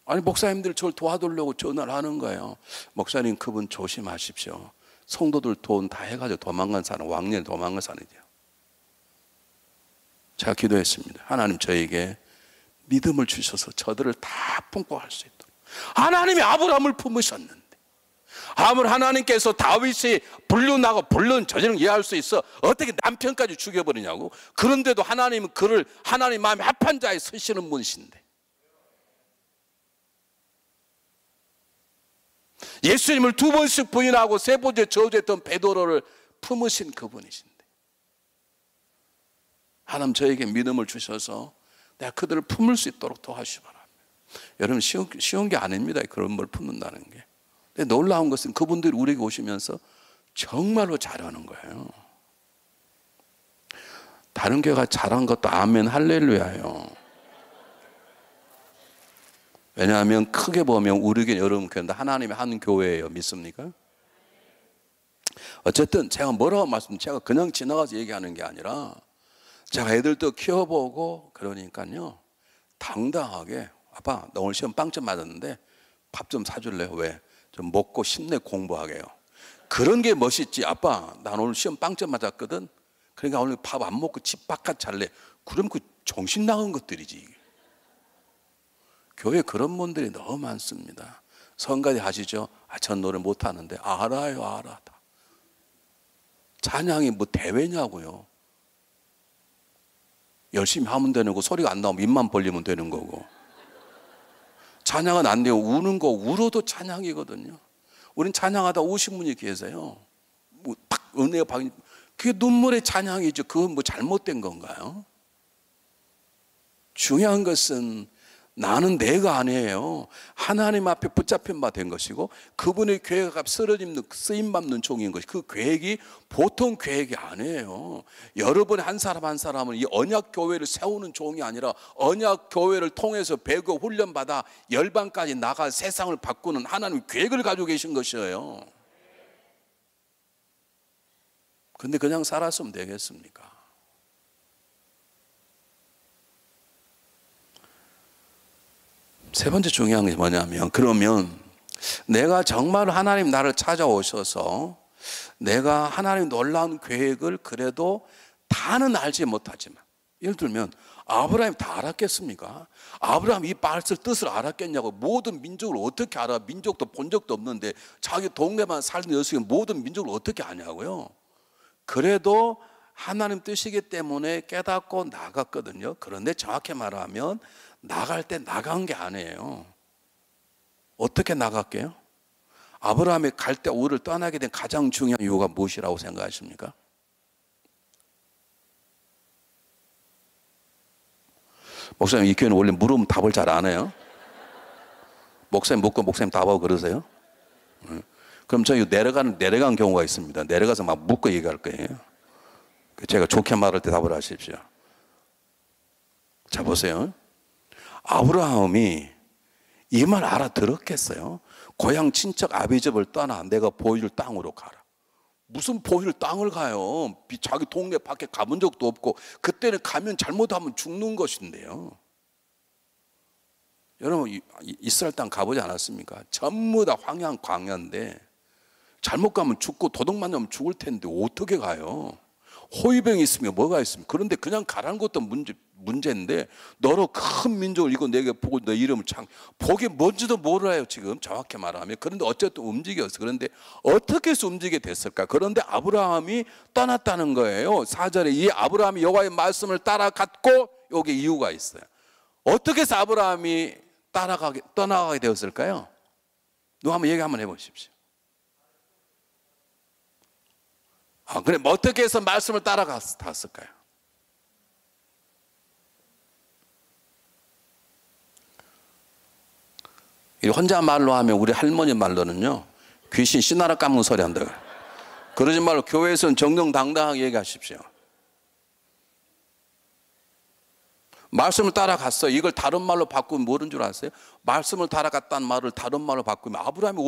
아니 목사님들 저를 도와주려고 전화를 하는 거예요. 목사님 그분 조심하십시오. 성도들 돈 다 해가지고 도망간 사람, 왕년에 도망간 사람이에요. 제가 기도했습니다. 하나님 저에게 믿음을 주셔서 저들을 다 품고 갈 수 있도록. 하나님이 아브라함을 품으셨는데, 하나님께서 다윗이 불륜하고 불륜 저지른 이해할 수 있어 어떻게 남편까지 죽여버리냐고. 그런데도 하나님은 그를 하나님 마음에 합한 자에 서시는 분이신데, 예수님을 2번씩 부인하고 3번째 저주했던 베드로를 품으신 그분이신데, 하나님 저에게 믿음을 주셔서 내가 그들을 품을 수 있도록 도와주시 바랍니다. 여러분 쉬운 게 아닙니다. 그런 걸 품는다는 게. 근데 놀라운 것은 그분들이 우리에게 오시면서 정말로 잘하는 거예요. 다른 교회가 잘한 것도 아멘 할렐루야예요. 왜냐하면 크게 보면 우리 교회 여러분 교회인데 하나님의 한 교회예요. 믿습니까? 어쨌든 제가 뭐라고 제가 그냥 지나가서 얘기하는 게 아니라 제가 애들도 키워보고 그러니까요, 당당하게 아빠 나 오늘 시험 빵점 맞았는데 밥 좀 사줄래요? 왜? 좀 먹고 힘내 공부하게요. 그런 게 멋있지. 아빠 난 오늘 시험 빵점 맞았거든. 그러니까 오늘 밥 안 먹고 집 바깥 잘래. 그럼 그 정신 나간 것들이지. 교회 그런 분들이 너무 많습니다. 성가대 하시죠? 전 노래 못하는데. 알아요, 알아. 찬양이 뭐 대회냐고요. 열심히 하면 되는 거, 소리가 안 나오면 입만 벌리면 되는 거고. 찬양은 안 돼요. 우는 거 울어도 찬양이거든요. 우린 찬양하다 우신 분이 계세요. 뭐 딱 은혜가 박, 그게 눈물의 찬양이죠. 그건 뭐 잘못된 건가요? 중요한 것은 나는 내가 아니에요. 하나님 앞에 붙잡힌 바 된 것이고 그분의 계획가 쓰임받는 종인 것이, 그 계획이 보통 계획이 아니에요. 여러분의 한 사람 한 사람은 이 언약교회를 세우는 종이 아니라 언약교회를 통해서 배교 훈련받아 열방까지 나가 세상을 바꾸는 하나님 계획을 가지고 계신 것이에요. 근데 그냥 살았으면 되겠습니까? 세 번째 중요한 게 뭐냐면, 그러면 내가 정말 하나님 나를 찾아오셔서 내가 하나님 놀라운 계획을 그래도 다는 알지 못하지만, 예를 들면 아브라함이 다 알았겠습니까? 아브라함이 이 말씀 뜻을 알았겠냐고. 모든 민족을 어떻게 알아? 민족도 본 적도 없는데 자기 동네만 살던 여성이 모든 민족을 어떻게 아냐고요. 그래도 하나님 뜻이기 때문에 깨닫고 나갔거든요. 그런데 정확히 말하면 나갈 때 나간 게 아니에요. 어떻게 나갈게요? 아브라함이 갈 때 우리를 떠나게 된 가장 중요한 이유가 무엇이라고 생각하십니까? 목사님, 이 교회는 원래 물으면 답을 잘 안 해요. 목사님 묻고 목사님 답하고 그러세요? 그럼 저희 내려간 경우가 있습니다. 내려가서 막 묻고 얘기할 거예요. 제가 좋게 말할 때 답을 하십시오. 자, 보세요. 아브라함이 이 말 알아들었겠어요? 고향 친척 아비집을 떠나 내가 보일 땅으로 가라. 무슨 보일 땅을 가요? 자기 동네 밖에 가본 적도 없고, 그때는 가면 잘못하면 죽는 것인데요. 여러분, 이스라엘 땅 가보지 않았습니까? 전부 다 황양 광야인데 잘못 가면 죽고 도둑 만나면 죽을 텐데 어떻게 가요? 호위병이 있으면 뭐가 있습니까? 그런데 그냥 가라는 것도 문제인데, 너로 큰 민족을 이거 내게 보고 너 이름을 복이 뭔지도 몰라요, 지금 정확히 말하면. 그런데 어쨌든 움직였어. 그런데 어떻게 해서 움직이게 됐을까? 그런데 아브라함이 떠났다는 거예요. 4절에 이 아브라함이 여호와의 말씀을 따라갔고, 여기 이유가 있어요. 어떻게 해서 아브라함이 떠나가게 되었을까요? 누가 한번 얘기 한번 해보십시오. 그래, 어떻게 해서 말씀을 따라갔을까요? 혼자 말로 하면, 우리 할머니 말로는요, 귀신 씨나라 깎는 소리 한다 그래. 그러지 말고 교회에서는 정정당당하게 얘기하십시오. 말씀을 따라갔어요. 이걸 다른 말로 바꾸면 뭐는 줄 아세요? 말씀을 따라갔다는 말을 다른 말로 바꾸면, 아브라함이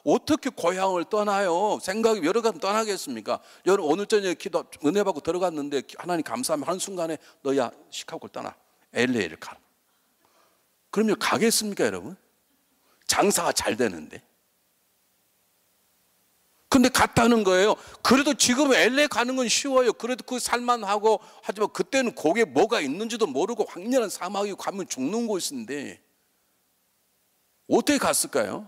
어떻게 고향을 떠나요? 생각이 여러 가지 떠나겠습니까? 여러분, 오늘 저녁에 기도 은혜 받고 들어갔는데 하나님 감사하면 한순간에 너야 시카고를 떠나 LA를 가라. 그러면 가겠습니까, 여러분? 장사가 잘 되는데. 근데 갔다는 거예요. 그래도 지금 LA 가는 건 쉬워요. 그래도 그 살만하고, 하지만 그때는 거기에 뭐가 있는지도 모르고 황량한 사막이고 가면 죽는 곳인데 어떻게 갔을까요?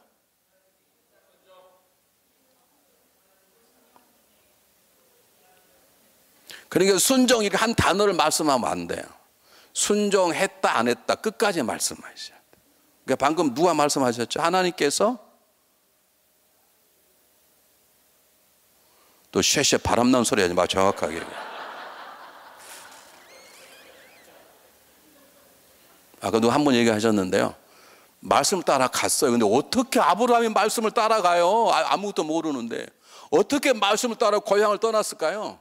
그러니까 순종, 이렇게 한 단어를 말씀하면 안 돼요. 순종했다 안 했다 끝까지 말씀하셔야 돼요. 그러니까 방금 누가 말씀하셨죠? 하나님께서 또 쉐쉐 바람 나는 소리 하지 마, 정확하게. 아까 누가 한 번 얘기하셨는데요, 말씀을 따라갔어요. 근데 어떻게 아브라함이 말씀을 따라가요? 아무것도 모르는데 어떻게 말씀을 따라 고향을 떠났을까요?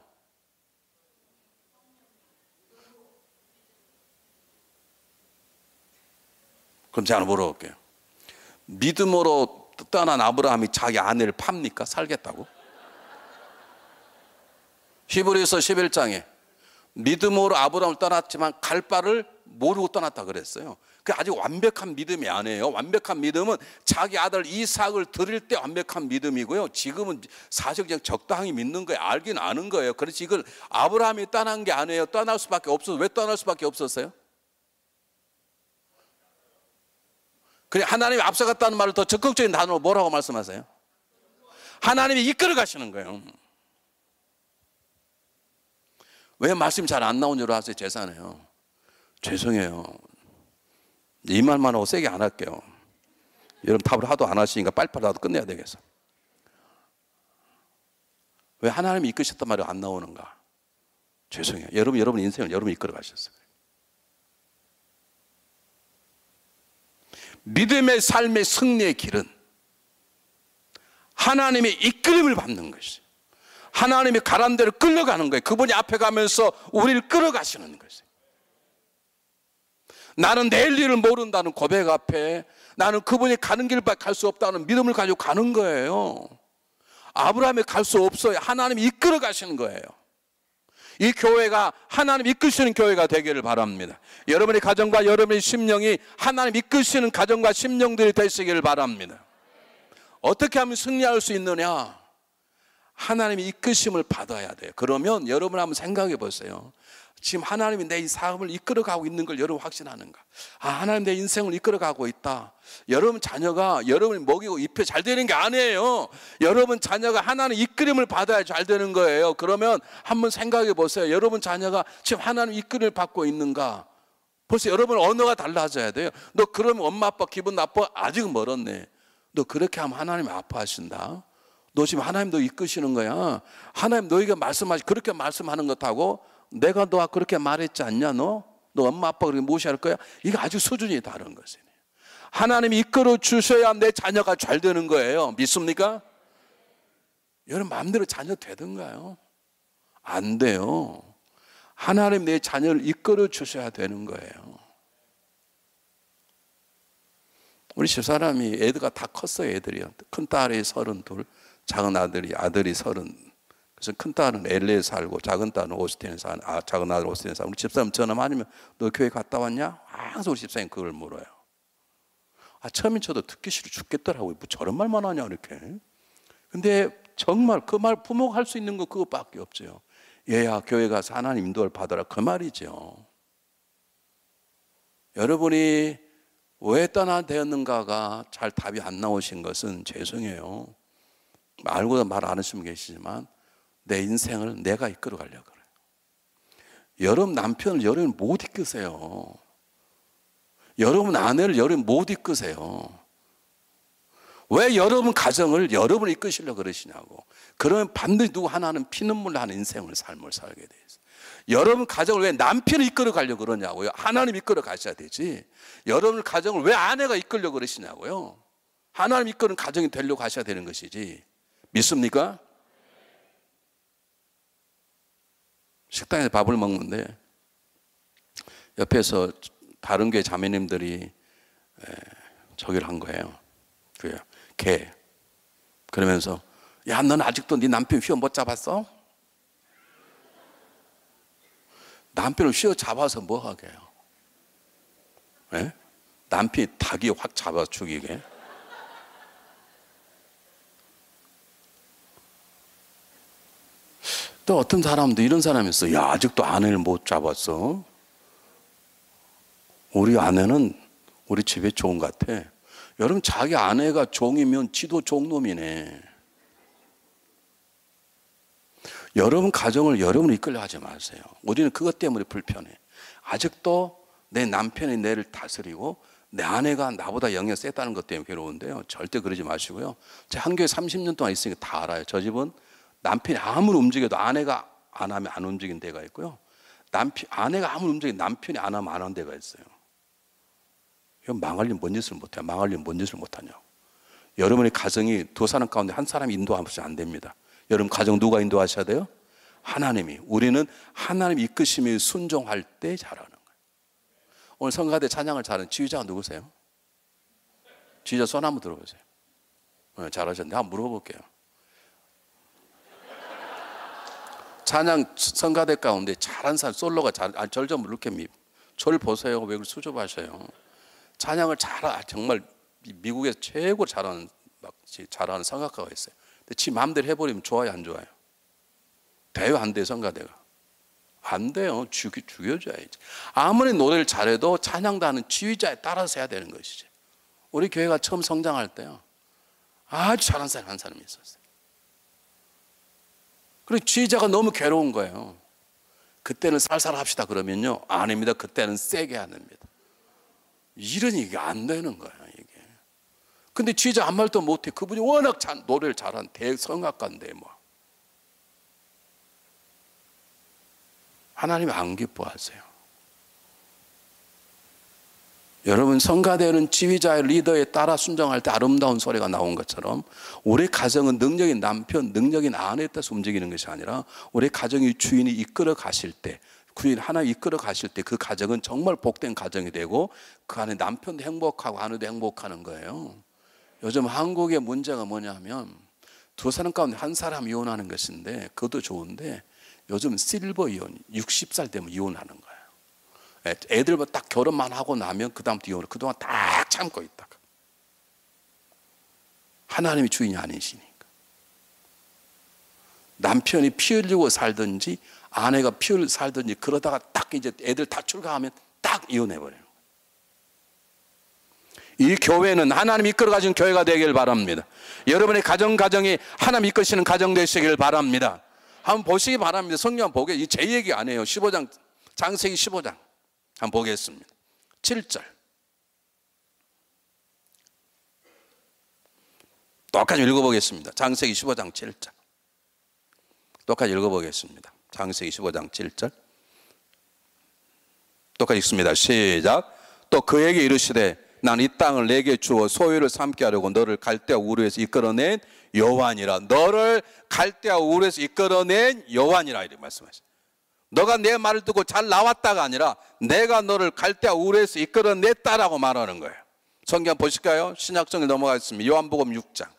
그럼 제가 물어볼게요. 믿음으로 떠난 아브라함이 자기 아내를 팝니까? 살겠다고? 히브리서 11장에 믿음으로 아브라함을 떠났지만 갈 바를 모르고 떠났다 그랬어요. 그 아직 완벽한 믿음이 아니에요. 완벽한 믿음은 자기 아들 이삭을 드릴 때 완벽한 믿음이고요. 지금은 사실 그냥 적당히 믿는 거예요. 알긴 아는 거예요. 그렇지 이걸 아브라함이 떠난 게 아니에요. 떠날 수밖에 없어서. 왜 떠날 수밖에 없었어요? 그래, 하나님이 앞서갔다는 말을 더 적극적인 단어로 뭐라고 말씀하세요? 하나님이 이끌어 가시는 거예요. 왜 말씀이 잘 안 나온 줄 아세요? 제사네요. 죄송해요. 이 말만 하고 세게 안 할게요. 여러분 답을 하도 안 하시니까 빨리빨리 끝내야 되겠어. 왜 하나님이 이끄셨단 말이 안 나오는가? 죄송해요. 여러분 인생을 여러분이 이끌어 가셨어요. 믿음의 삶의 승리의 길은 하나님의 이끌림을 받는 것이에요. 하나님이 가란 대로 끌려가는 거예요. 그분이 앞에 가면서 우리를 끌어가시는 것이에요. 나는 내일 일을 모른다는 고백 앞에 나는 그분이 가는 길밖에 갈 수 없다는 믿음을 가지고 가는 거예요. 아브라함이 갈 수 없어요. 하나님이 이끌어 가시는 거예요. 이 교회가 하나님 이끄시는 교회가 되기를 바랍니다. 여러분의 가정과 여러분의 심령이 하나님 이끄시는 가정과 심령들이 되시기를 바랍니다. 어떻게 하면 승리할 수 있느냐? 하나님의 이끄심을 받아야 돼요. 그러면 여러분 한번 생각해 보세요. 지금 하나님이 내 이 삶을 이끌어가고 있는 걸 여러분 확신하는가? 아, 하나님 내 인생을 이끌어가고 있다. 여러분 자녀가 여러분이 먹이고 입혀 잘 되는 게 아니에요. 여러분 자녀가 하나님 이끌림을 받아야 잘 되는 거예요. 그러면 한번 생각해 보세요. 여러분 자녀가 지금 하나님 이끌림을 받고 있는가? 벌써 여러분 언어가 달라져야 돼요. 너 그러면 엄마 아빠 기분 나빠? 아직 멀었네. 너 그렇게 하면 하나님이 아파하신다. 너 지금 하나님 너 이끄시는 거야. 하나님 너에게 그렇게 말씀하는 것하고 내가 너 그렇게 말했지 않냐? 너 엄마 아빠 그렇게 무시할 거야? 이게 아주 수준이 다른 것이네. 하나님이 이끌어 주셔야 내 자녀가 잘 되는 거예요. 믿습니까? 여러분 마음대로 자녀 되던가요? 안 돼요. 하나님 내 자녀를 이끌어 주셔야 되는 거예요. 우리 집사람이 애들가 다 컸어요. 애들이요. 큰 딸이 32, 작은 아들이 30. 그래서 큰 딸은 LA에 살고 작은 딸은 오스틴에 살고, 작은 아들 오스틴에 살고. 우리 집사람 전화 많으면 너 교회 갔다 왔냐? 항상 우리 집사님 그걸 물어요. 처음엔 저도 듣기 싫어 죽겠더라고요. 뭐 저런 말만 하냐 이렇게. 근데 정말 그 말 부모가 할 수 있는 거 그것밖에 없죠. 얘야 교회 가서 하나님 인도를 받아라 그 말이죠. 여러분이 왜 떠나되었는가가 잘 답이 안 나오신 것은 죄송해요. 알고도 말 안 하시면 계시지만 내 인생을 내가 이끌어 가려고 그래요. 여러분 남편을 여러분 못 이끄세요. 여러분 아내를 여러분 못 이끄세요. 왜 여러분 가정을 여러분이 이끄시려고 그러시냐고. 그러면 반드시 누구 하나는 피눈물 나는 삶을 살게 돼 있어요. 여러분 가정을 왜 남편이 이끌어 가려고 그러냐고요. 하나님 이끌어 가셔야 되지. 여러분 가정을 왜 아내가 이끌려고 그러시냐고요. 하나님 이끄는 가정이 되려고 하셔야 되는 것이지. 믿습니까? 식당에서 밥을 먹는데 옆에서 다른 교회 자매님들이 저기를 한 거예요. 개. 그러면서 야, 넌 아직도 네 남편 휘어 못 잡았어? 남편을 휘어 잡아서 뭐 하게요? 예? 남편이 닭이 확 잡아 죽이게? 또 어떤 사람도 이런 사람이 있어. 야, 아직도 아내를 못 잡았어? 우리 아내는 우리 집에 종 같아. 여러분 자기 아내가 종이면 지도 종놈이네. 여러분 가정을 여러분이 이끌려 하지 마세요. 우리는 그것 때문에 불편해. 아직도 내 남편이 내를 다스리고 내 아내가 나보다 영향이 세다는 것 때문에 괴로운데요. 절대 그러지 마시고요. 제가 한교회 30년 동안 있으니까 다 알아요. 저 집은 남편이 아무리 움직여도 아내가 안 하면 안 움직이는 데가 있고요. 아내가 아무리 움직여도 남편이 안 하면 안 하는 데가 있어요. 이건 망하려면 뭔 짓을 못해요. 망하려면 뭔 짓을 못하냐고. 여러분의 가정이 두 사람 가운데 한 사람이 인도하면 안 됩니다. 여러분 가정 누가 인도하셔야 돼요? 하나님이. 우리는 하나님 이끄심에 순종할 때 잘하는 거예요. 오늘 성가대 찬양을 잘하는 지휘자가 누구세요? 지휘자 손 한번 들어보세요. 잘하셨는데 한번 물어볼게요. 찬양 성가대 가운데 잘한 사람 솔로가 절 좀 이렇게 저를 보세요. 왜 그걸 수줍하셔요? 찬양을 정말 미국에서 최고 잘하는 성악가가 있어요. 근데 지 마음대로 해버리면 좋아요, 안 좋아요? 돼요, 안 돼요, 성가대가? 안 돼요. 죽여줘야지. 아무리 노래를 잘해도 찬양단은 지휘자에 따라서 해야 되는 것이지. 우리 교회가 처음 성장할 때요, 아주 잘하는 사람 한 사람이 있었어요. 그리고 지휘자가 너무 괴로운 거예요. 그때는 살살 합시다 그러면요, 아닙니다. 그때는 세게 합니다. 이러니 이게 안 되는 거야, 이게. 근데 지휘자 한 말도 못해. 그분이 워낙 노래를 잘한 대성악가인데 뭐. 하나님이 안 기뻐하세요. 여러분 성가대는 지휘자의 리더에 따라 순종할 때 아름다운 소리가 나온 것처럼 우리 가정은 능력인 남편, 능력인 아내에 따라서 움직이는 것이 아니라 우리 가정의 주인이 이끌어 가실 때, 주인 하나님 이끌어 가실 때 그 가정은 정말 복된 가정이 되고 그 안에 남편도 행복하고 아내도 행복하는 거예요. 요즘 한국의 문제가 뭐냐면 두 사람 가운데 한 사람 이혼하는 것인데 그것도 좋은데 요즘 실버 이혼, 60살 되면 이혼하는 거예요. 애들과 딱 결혼만 하고 나면 그 다음부터 이혼을 그동안 딱 참고 있다가 하나님이 주인이 아니시니까. 남편이 피 흘리고 살든지 아내가 피 흘리고 살든지 그러다가 딱 이제 애들 다 출가하면 딱 이혼해버려요. 이 교회는 하나님 이끌어 가신 교회가 되길 바랍니다. 여러분의 가정에 하나님 이끄시는 가정 되시길 바랍니다. 한번 보시기 바랍니다. 성경 보게, 제 얘기 아니에요. 15장, 창세기 15장 한번 보겠습니다. 7절. 똑같이 읽어보겠습니다. 창세기 15장 7절. 똑같이 읽어보겠습니다. 창세기 15장 7절. 똑같이 읽습니다. 시작. 또 그에게 이르시되 난 이 땅을 내게 주어 소유를 삼게 하려고 너를 갈대아 우르에서 이끌어낸 여호와니라. 너를 갈대아 우르에서 이끌어낸 여호와니라 이렇게 말씀하셨어요. 너가 내 말을 듣고 잘 나왔다가 아니라 내가 너를 갈대아 우르에서 이끌어냈다라고 말하는 거예요. 성경 보실까요? 신약성에 넘어가겠습니다. 요한복음 6장.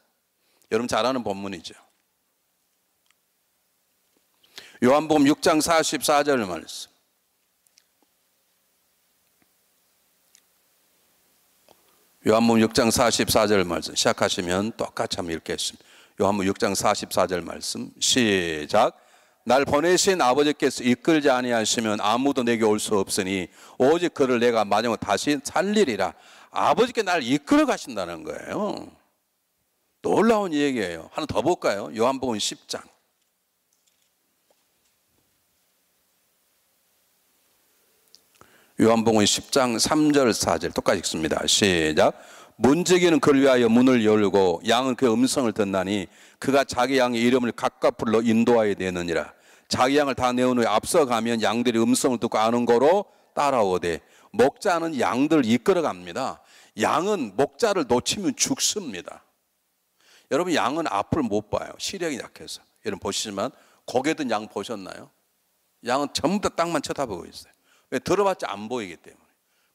여러분 잘 아는 본문이죠. 요한복음 6장 44절 말씀. 요한복음 6장 44절 말씀 시작하시면 똑같이 한번 읽겠습니다. 요한복음 6장 44절 말씀 시작. 날 보내신 아버지께서 이끌지 아니하시면 아무도 내게 올 수 없으니 오직 그를 내가 마지막으로 다시 살리리라. 아버지께 날 이끌어 가신다는 거예요. 놀라운 얘기예요. 하나 더 볼까요? 요한복음 10장. 요한복음 10장 3절 4절 똑같이 읽습니다. 시작. 문지기는 그를 위하여 문을 열고 양은 그 음성을 듣나니 그가 자기 양의 이름을 각각 불러 인도하여 내느니라. 자기 양을 다 내온 후에 앞서가면 양들이 음성을 듣고 아는 거로 따라오되 목자는 양들을 이끌어 갑니다. 양은 목자를 놓치면 죽습니다. 여러분 양은 앞을 못 봐요. 시력이 약해서. 여러분 보시지만 고개 든 양 보셨나요? 양은 전부 다 땅만 쳐다보고 있어요. 왜? 들어봤자 안 보이기 때문에.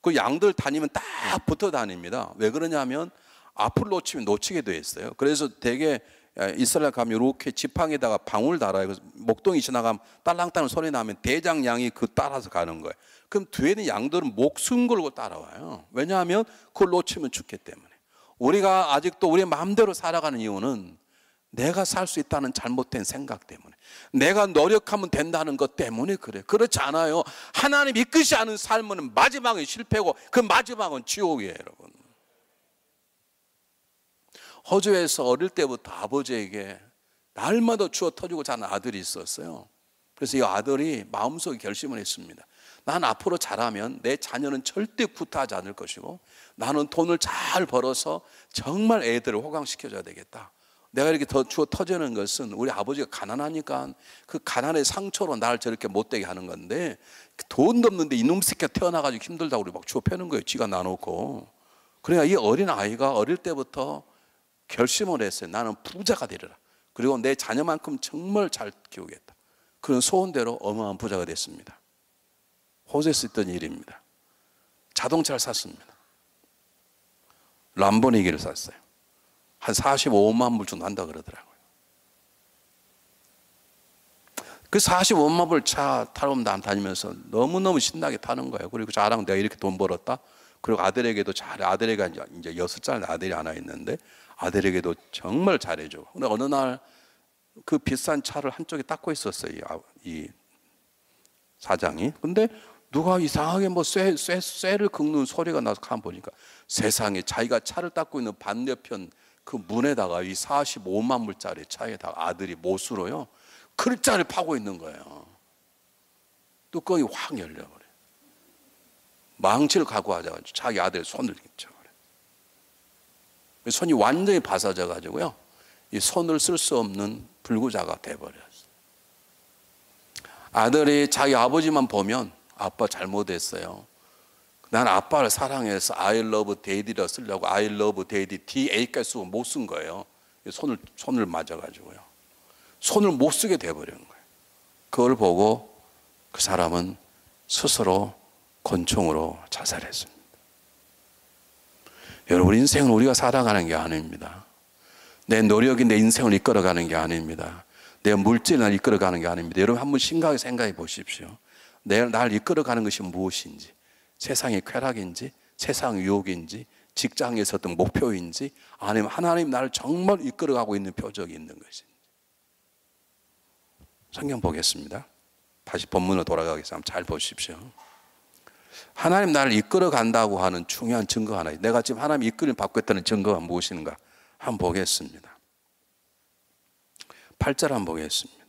그 양들 다니면 딱 붙어 다닙니다. 왜 그러냐면 앞을 놓치면 놓치게 돼 있어요. 그래서 되게 이스라엘 가면 이렇게 지팡이에다가 방울 달아요. 그래서 목동이 지나가면 딸랑딸랑 소리 나면 대장 양이 그 따라서 가는 거예요. 그럼 뒤에 있는 양들은 목숨 걸고 따라와요. 왜냐하면 그걸 놓치면 죽기 때문에. 우리가 아직도 우리 마음대로 살아가는 이유는 내가 살 수 있다는 잘못된 생각 때문에, 내가 노력하면 된다는 것 때문에 그래. 그렇지 않아요. 하나님 이끄시 않은 삶은 마지막은 실패고 그 마지막은 지옥이에요, 여러분. 호주에서 어릴 때부터 아버지에게 날마다 주워 터주고 자는 아들이 있었어요. 그래서 이 아들이 마음속에 결심을 했습니다. 난 앞으로 자라면 내 자녀는 절대 구타하지 않을 것이고 나는 돈을 잘 벌어서 정말 애들을 호강시켜줘야 되겠다. 내가 이렇게 더 주워 터지는 것은 우리 아버지가 가난하니까 그 가난의 상처로 나를 저렇게 못되게 하는 건데, 돈도 없는데 이놈 새끼가 태어나가지고 힘들다고 우리 막 주워 패는 거예요. 지가 나놓고. 그러니까 이 어린 아이가 어릴 때부터 결심을 했어요. 나는 부자가 되리라. 그리고 내 자녀만큼 정말 잘 키우겠다. 그런 소원대로 어마어마한 부자가 됐습니다. 호주에서 있던 일입니다. 자동차를 샀습니다. 람보르기니를 샀어요. 한 45만 불 정도 한다 그러더라고요. 그 45만 불 차 타고 다니면서 너무너무 신나게 타는 거예요. 그리고 자랑 내가 이렇게 돈 벌었다. 그리고 아들에게도 잘해. 아들애가 이제 6살 아들이 하나 있는데 아들에게도 정말 잘해줘. 근데 어느 날 그 비싼 차를 한쪽에 닦고 있었어요. 이 사장이. 근데 누가 이상하게 뭐 쇠를 긁는 소리가 나서 가만 보니까 세상에 자기가 차를 닦고 있는 반대편 그 문에다가 이 45만 불짜리 차에다가 아들이 못으로요 글자를 파고 있는 거예요. 뚜껑이 확 열려버려요. 망치를 갖고 하자마자 자기 아들 손을 쳐버려요. 손이 완전히 바사져 가지고요 이 손을 쓸 수 없는 불구자가 돼버렸어요. 아들이 자기 아버지만 보면 아빠 잘못했어요. 난 아빠를 사랑해서 I love daddy라 쓰려고 I love daddy DA까지 쓰고 못 쓴 거예요. 손을 맞아가지고요. 손을 못 쓰게 돼버린 거예요. 그걸 보고 그 사람은 스스로 권총으로 자살했습니다. 여러분, 인생은 우리가 살아가는 게 아닙니다. 내 노력이 내 인생을 이끌어가는 게 아닙니다. 내 물질이 날 이끌어가는 게 아닙니다. 여러분 한번 심각하게 생각해 보십시오. 날 이끌어가는 것이 무엇인지, 세상의 쾌락인지, 세상의 유혹인지, 직장에서 어떤 목표인지, 아니면 하나님 나를 정말 이끌어가고 있는 표적이 있는 것인지. 성경 보겠습니다. 다시 본문으로 돌아가겠습니다. 잘 보십시오. 하나님 나를 이끌어 간다고 하는 중요한 증거 하나, 내가 지금 하나님 이끌림 받고 있다는 증거가 무엇인가 한번 보겠습니다. 8절 한번 보겠습니다.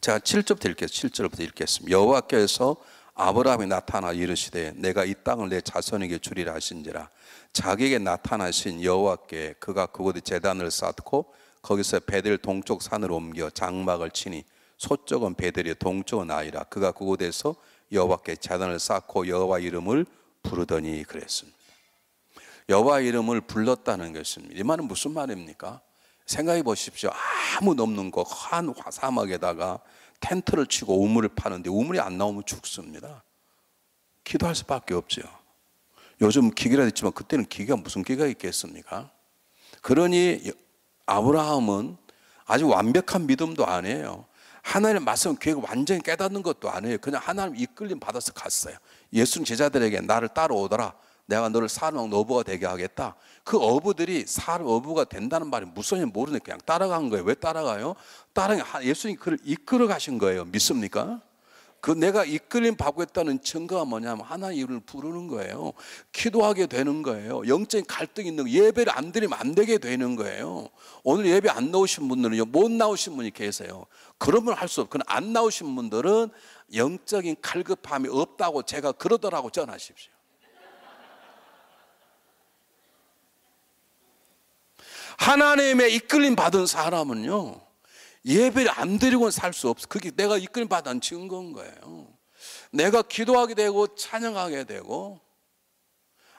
제가 7절부터 읽겠습니다. 7절부터 읽겠습니다. 여호와께서 아브라함에 나타나 이르시되 내가 이 땅을 내 자손에게 주리라 하신지라. 자기에게 나타나신 여호와께 그가 그곳에 제단을 쌓고 거기서 베델 동쪽 산으로 옮겨 장막을 치니 서쪽은 베델이 동쪽은 아이라. 그가 그곳에서 여호와께 제단을 쌓고 여호와 이름을 부르더니 그랬습니다. 여호와 이름을 불렀다는 것입니다. 이 말은 무슨 말입니까? 생각해 보십시오. 아무도 없는 곳 한 사막에다가 텐트를 치고 우물을 파는데 우물이 안 나오면 죽습니다. 기도할 수밖에 없죠. 요즘 기계라 있지만 그때는 기계가 무슨 기계가 있겠습니까? 그러니 아브라함은 아주 완벽한 믿음도 아니에요. 하나님의 말씀 계획을 완전히 깨닫는 것도 아니에요. 그냥 하나님 이끌림 받아서 갔어요. 예수님 제자들에게 나를 따라오더라. 내가 너를 사람 어부가 되게 하겠다. 그 어부들이 사람 어부가 된다는 말이 무슨 말인지 모르니까 그냥 따라간 거예요. 왜 따라가요? 예수님이 그를 이끌어 가신 거예요. 믿습니까? 그 내가 이끌림 받고 있다는 증거가 뭐냐면 하나님 이름을 부르는 거예요. 기도하게 되는 거예요. 영적인 갈등이 있는 거예요. 예배를 안 드리면 안 되게 되는 거예요. 오늘 예배 안 나오신 분들은요, 못 나오신 분이 계세요. 그러면 할 수 없고, 그럼 안 나오신 분들은 영적인 갈급함이 없다고 제가 그러더라고 전하십시오. 하나님의 이끌림 받은 사람은요, 예배를 안 드리고는 살 수 없어. 그게 내가 이끌림 받은 증거인 거예요. 내가 기도하게 되고 찬양하게 되고,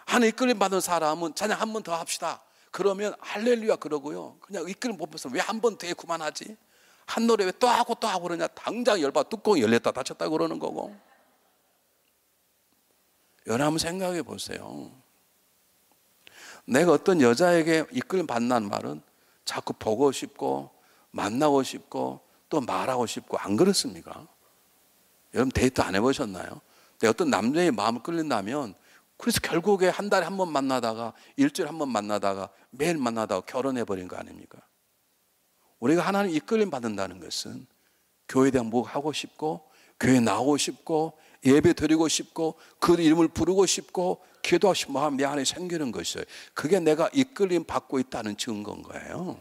하나님 이끌림 받은 사람은 찬양 한 번 더 합시다. 그러면 할렐루야 그러고요. 그냥 이끌림 보면서 왜 한 번 더 그만하지? 한 노래 왜 또 하고 또 하고 그러냐? 당장 열받아 뚜껑이 열렸다 닫혔다 그러는 거고. 여러분 생각해 보세요. 내가 어떤 여자에게 이끌림 받는 말은 자꾸 보고 싶고 만나고 싶고 또 말하고 싶고, 안 그렇습니까? 여러분 데이트 안 해보셨나요? 내가 어떤 남자의 마음을 끌린다면 그래서 결국에 한 달에 한 번 만나다가 일주일에 한 번 만나다가 매일 만나다가 결혼해버린 거 아닙니까? 우리가 하나님 이끌림 받는다는 것은 교회에 대한 뭐 하고 싶고 교회 나오고 싶고 예배 드리고 싶고 그 이름을 부르고 싶고 기도하고 싶은 마음이 내 안에 생기는 것이에요. 그게 내가 이끌림 받고 있다는 증거인 거예요.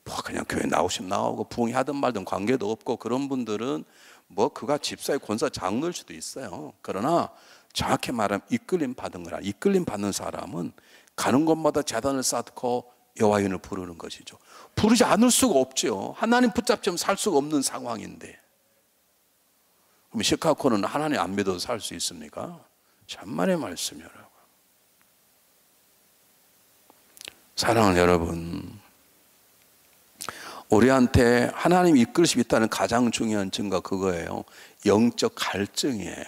뭐 그냥 교회 나오시면 나오고 부흥이 하든 말든 관계도 없고 그런 분들은 뭐 그가 집사의 권사 장로일 수도 있어요. 그러나 정확히 말하면 이끌림 받은 거라. 이끌림 받는 사람은 가는 곳마다 제단을 쌓고 여호와 이름을 부르는 것이죠. 부르지 않을 수가 없죠. 하나님 붙잡지 않으면 살 수가 없는 상황인데, 그럼 시카고는 하나님 안 믿어도 살 수 있습니까? 참만의 말씀이라고. 사랑하는 여러분, 우리한테 하나님 이끌 수 있다는 가장 중요한 증거 그거예요. 영적 갈증이에요.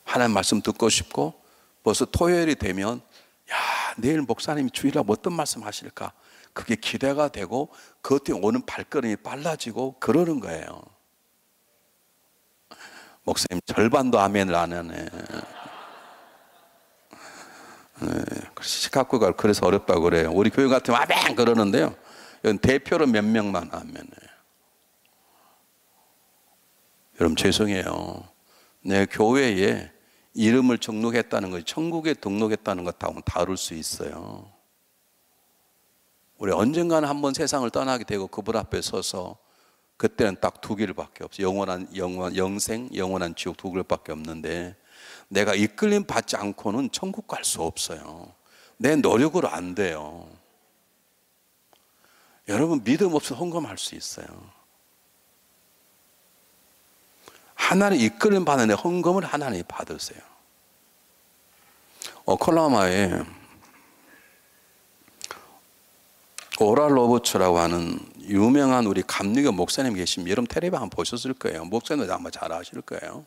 하나님 말씀 듣고 싶고 벌써 토요일이 되면 야, 내일 목사님이 주일하고 어떤 말씀 하실까? 그게 기대가 되고 그것 때문에 오는 발걸음이 빨라지고 그러는 거예요. 목사님 절반도 아멘을 안 하네. 시카고가 그래서 어렵다고 그래요. 우리 교회 같으면 아멘 그러는데요, 여기 대표로 몇 명만 아멘해요. 여러분 죄송해요. 내 교회에 이름을 등록했다는 것이 천국에 등록했다는 것하고는 다를 수 있어요. 우리 언젠가는 한번 세상을 떠나게 되고 그분 앞에 서서 그때는 딱 두 길밖에 없어요. 영생, 영원한 지옥 두 길밖에 없는데 내가 이끌림 받지 않고는 천국 갈 수 없어요. 내 노력으로 안 돼요. 여러분 믿음 없이 헌금할 수 있어요. 하나님 이끌림 받는 헌금을 하나님이 받으세요. 오클라호마에 오랄 로버츠라고 하는 유명한 우리 감리교 목사님 계십니다. 여러분 텔레비 한번 보셨을 거예요. 목사님도 아마 잘 아실 거예요.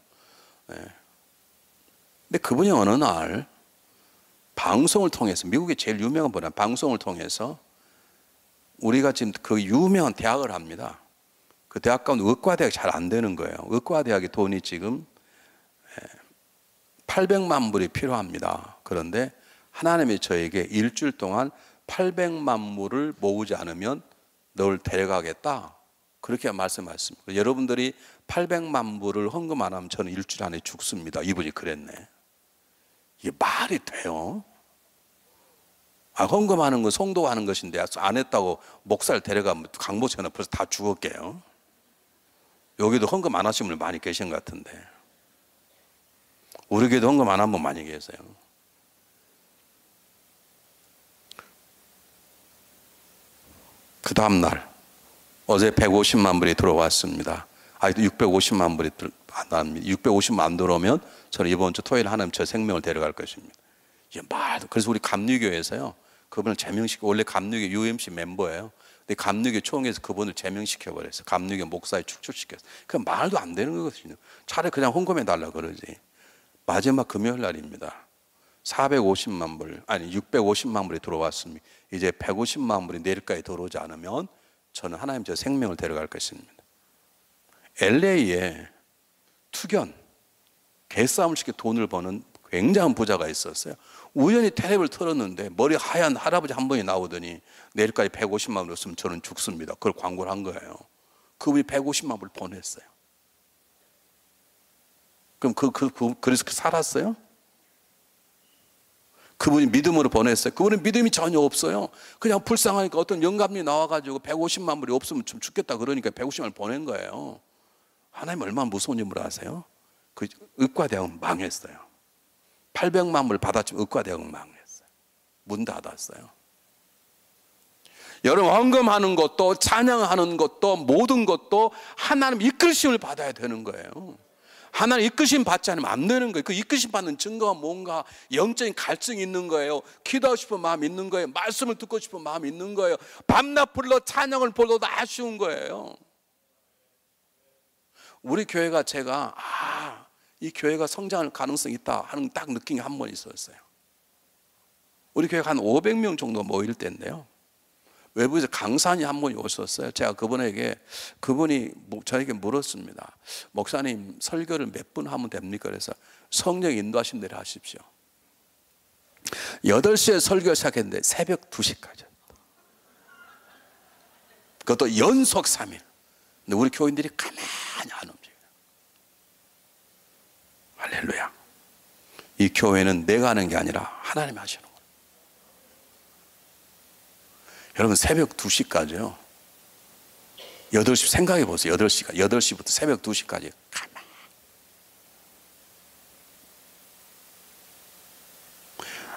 네. 근데 그분이 어느 날 방송을 통해서, 미국의 제일 유명한 분은 방송을 통해서 우리가 지금 그 유명한 대학을 합니다. 그 대학 가운데 의과대학이 잘 안 되는 거예요. 의과대학의 돈이 지금 800만 불이 필요합니다. 그런데 하나님이 저에게 일주일 동안 800만 불을 모으지 않으면 널 데려가겠다. 그렇게 말씀하셨습니다. 여러분들이 800만 불을 헌금 안 하면 저는 일주일 안에 죽습니다. 이분이 그랬네. 이게 말이 돼요? 헌금하는 건 성도가 하는 것인데 안 했다고 목사를 데려가면 강목사는 벌써 다 죽었게요. 여기도 헌금 안 하신 분들 많이 계신 것 같은데, 우리 교회도 헌금 안 한 분 많이 계세요. 그 다음날 어제 150만 불이 들어왔습니다. 아직도 650만 불이 안 나옵니다. 650만 들어오면 저는 이번 주 토요일 하나님 저 생명을 데려갈 것입니다. 이게 말도. 그래서 우리 감리교회에서요, 그분을 제명시키고, 원래 감리교 UMC 멤버예요. 근데 감리교 총회에서 그분을 제명시켜 버렸어요. 감리교 목사에 축출시켰어요. 그 말도 안 되는 거거든요. 차라리 그냥 헌금해 달라 그러지. 마지막 금요일 날입니다. 450만 불, 아니 650만 불이 들어왔습니다. 이제 150만 불이 내일까지 들어오지 않으면 저는 하나님 저 생명을 데려갈 것입니다. LA에 투견, 개싸움을 시켜 돈을 버는 굉장한 부자가 있었어요. 우연히 텔레비를 틀었는데 머리 하얀 할아버지 한 분이 나오더니 내일까지 150만 불 없으면 저는 죽습니다. 그걸 광고를 한 거예요. 그분이 150만 불 보냈어요. 그럼 그래서 살았어요? 그분이 믿음으로 보냈어요. 그분은 믿음이 전혀 없어요. 그냥 불쌍하니까 어떤 영감이 나와가지고 150만 불이 없으면 좀 죽겠다 그러니까 150만 불 보낸 거예요. 하나님 얼마나 무서운 인물 아세요? 그 의과대학은 망했어요. 800만 불 받았지만 의과대학은 망했어요. 문 닫았어요. 여러분, 헌금하는 것도 찬양하는 것도 모든 것도 하나님 이끌심을 받아야 되는 거예요. 하나님 이끄심 받지 않으면 안 되는 거예요. 그 이끄심 받는 증거가 뭔가 영적인 갈증이 있는 거예요. 기도하고 싶은 마음이 있는 거예요. 말씀을 듣고 싶은 마음이 있는 거예요. 밤낮 불러 찬양을 불러도 아쉬운 거예요. 우리 교회가 제가 이 교회가 성장할 가능성이 있다 하는 딱 느낌이 한 번 있었어요. 우리 교회가 한 500명 정도 모일 때인데요, 외부에서 강사님 한 분이 오셨어요. 제가 그분이 저에게 물었습니다. 목사님, 설교를 몇 분 하면 됩니까? 그래서 성령 인도하신 대로 하십시오. 8시에 설교 시작했는데 새벽 2시까지. 그것도 연속 3일. 근데 우리 교인들이 가만히 안 움직여요. 할렐루야. 이 교회는 내가 하는 게 아니라 하나님이 하시는 거예요. 여러분, 새벽 2시까지요. 8시 생각해 보세요. 8시부터 새벽 2시까지 가만.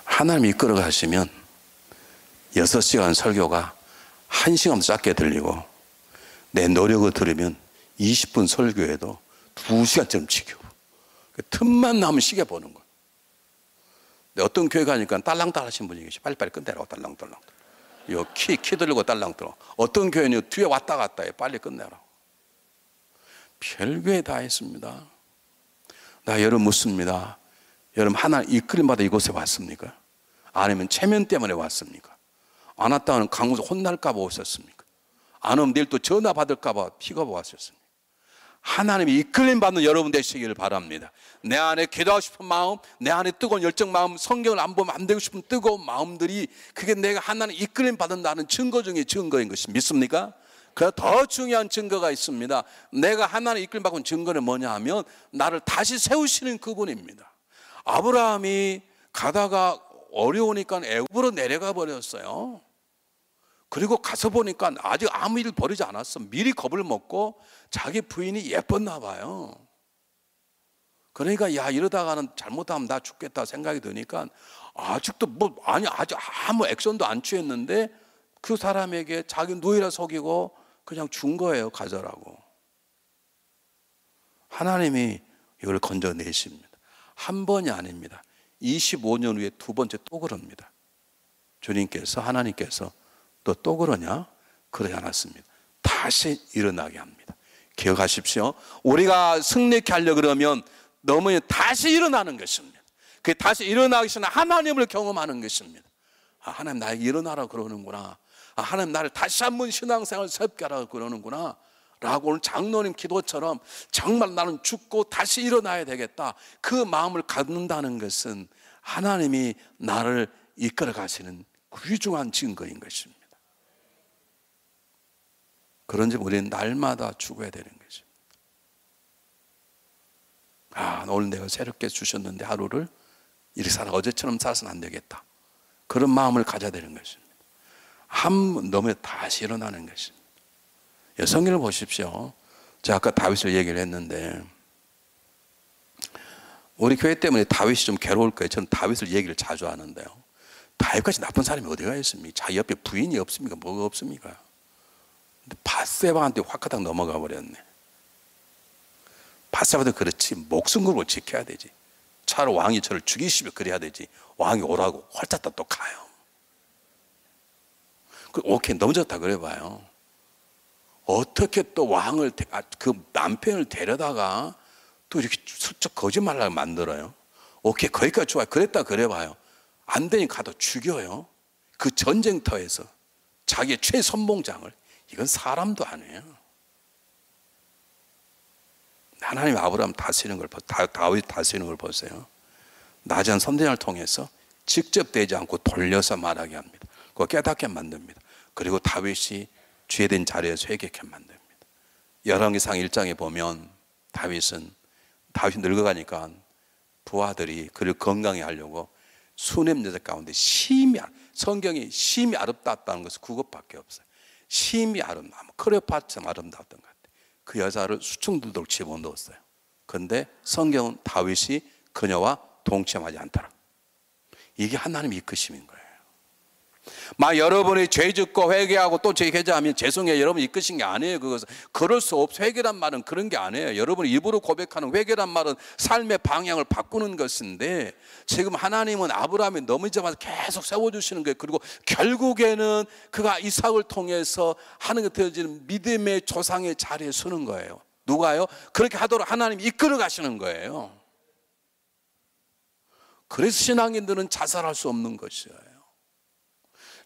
하나님이 이끌어 가시면 6시간 설교가 1시간 짧게 들리고, 내 노력을 들으면 20분 설교에도 2시간쯤 지켜고, 틈만 나면 시계 보는 거예요. 근데 어떤 교회 가니까 딸랑딸랑 하신 분이 계시. 빨리빨리 끝내라고 딸랑딸랑. 키 들고 딸랑딸랑. 어떤 교회는 뒤에 왔다 갔다 해. 빨리 끝내라고. 별교회 다 했습니다. 나 여러분 묻습니다. 여러분, 하나님 이끌림받아 이곳에 왔습니까? 아니면 체면 때문에 왔습니까? 안 왔다면 강무서 혼날까 봐 오셨습니까? 안 오면 내일 또 전화 받을까 봐 픽업 왔었습니까? 하나님이 이끌림 받는 여러분 되시기를 바랍니다. 내 안에 기도하고 싶은 마음, 내 안에 뜨거운 열정 마음, 성경을 안 보면 안 되고 싶은 뜨거운 마음들이, 그게 내가 하나님 이끌림 받는다는 증거 중에 증거인 것이 믿습니까? 그 더 중요한 증거가 있습니다. 내가 하나님 이끌림 받은 증거는 뭐냐 하면, 나를 다시 세우시는 그분입니다. 아브라함이 가다가 어려우니까 애굽으로 내려가 버렸어요. 그리고 가서 보니까 아직 아무 일을 벌이지 않았어. 미리 겁을 먹고 자기 부인이 예뻤나 봐요. 그러니까 이러다가는 잘못하면 나 죽겠다 생각이 드니까 아직도 아직 아무 액션도 안 취했는데 그 사람에게 자기 누이라 속이고 그냥 준 거예요. 가져라고. 하나님이 이걸 건져내십니다. 한 번이 아닙니다. 25년 후에 두 번째 또 그럽니다. 주님께서, 하나님께서 또 그러냐? 그러지 않았습니다. 다시 일어나게 합니다. 기억하십시오. 우리가 승리케 하려고 그러면 너무 다시 일어나는 것입니다. 그 다시 일어나기 전에 하나님을 경험하는 것입니다. 하나님 나에게 일어나라 그러는구나. 하나님 나를 다시 한번 신앙생활 새롭게 하라고 그러는구나 라고 오늘 장로님 기도처럼 정말 나는 죽고 다시 일어나야 되겠다, 그 마음을 갖는다는 것은 하나님이 나를 이끌어 가시는 귀중한 증거인 것입니다. 그런지 우리는 날마다 죽어야 되는 거죠. 오늘 내가 새롭게 주셨는데 하루를 이렇게 어제처럼 살아서는 안 되겠다. 그런 마음을 가져야 되는 것입니다. 한 번 넘으면 다시 일어나는 것입니다. 성경을 보십시오. 제가 아까 다윗을 얘기를 했는데, 우리 교회 때문에 다윗이 좀 괴로울 거예요. 저는 다윗을 얘기를 자주 하는데요. 다윗같이 나쁜 사람이 어디가 있습니까? 자기 옆에 부인이 없습니까? 뭐가 없습니까? 근데 밧세바한테 화가닥 넘어가 버렸네. 밧세바도 그렇지, 목숨 걸고 지켜야 되지. 차라리 왕이 저를 죽이시면 그래야 되지. 왕이 오라고 헐떡 또 가요. 오케이, 너무 좋다 그래봐요. 어떻게 또 왕을, 그 남편을 데려다가 또 이렇게 슬쩍 거짓말을 만들어요. 오케이, 거기까지 좋아요. 그랬다 그래봐요. 안 되니까 가도 죽여요. 그 전쟁터에서 자기의 최선봉장을. 이건 사람도 아니에요. 하나님 아브라함 다스리는 걸, 다윗 다스리는 걸 보세요. 낮은 선대장을 통해서 직접 되지 않고 돌려서 말하게 합니다. 그거 깨닫게 만듭니다. 그리고 다윗이 죄된 자리에서 회개케 만듭니다. 열왕기상 1장에 보면 다윗이 늙어가니까 부하들이 그를 건강히 하려고 수냄 여자 가운데 성경이 심히 아름답다는 것은 그것밖에 없어요. 심히 아름다워, 클레오파트라처럼 아름다웠던 것 같아요. 그 여자를 수충들도록 집어넣었어요. 그런데 성경은 다윗이 그녀와 동침하지 않더라. 이게 하나님의 이끄심인 거예요. 여러분이 죄 짓고 회개하고 또 회개하면 죄송해요. 여러분 이끄신 게 아니에요. 그것은 그럴 수 없어. 회개란 말은 그런 게 아니에요. 여러분이 입으로 고백하는 회개란 말은 삶의 방향을 바꾸는 것인데, 지금 하나님은 아브라함이 넘어지자마자 계속 세워주시는 거예요. 그리고 결국에는 그가 이삭을 통해서 하나님께 드려지는 믿음의 조상의 자리에 서는 거예요. 누가요? 그렇게 하도록 하나님이 이끌어 가시는 거예요. 그래서 신앙인들은 자살할 수 없는 것이에요.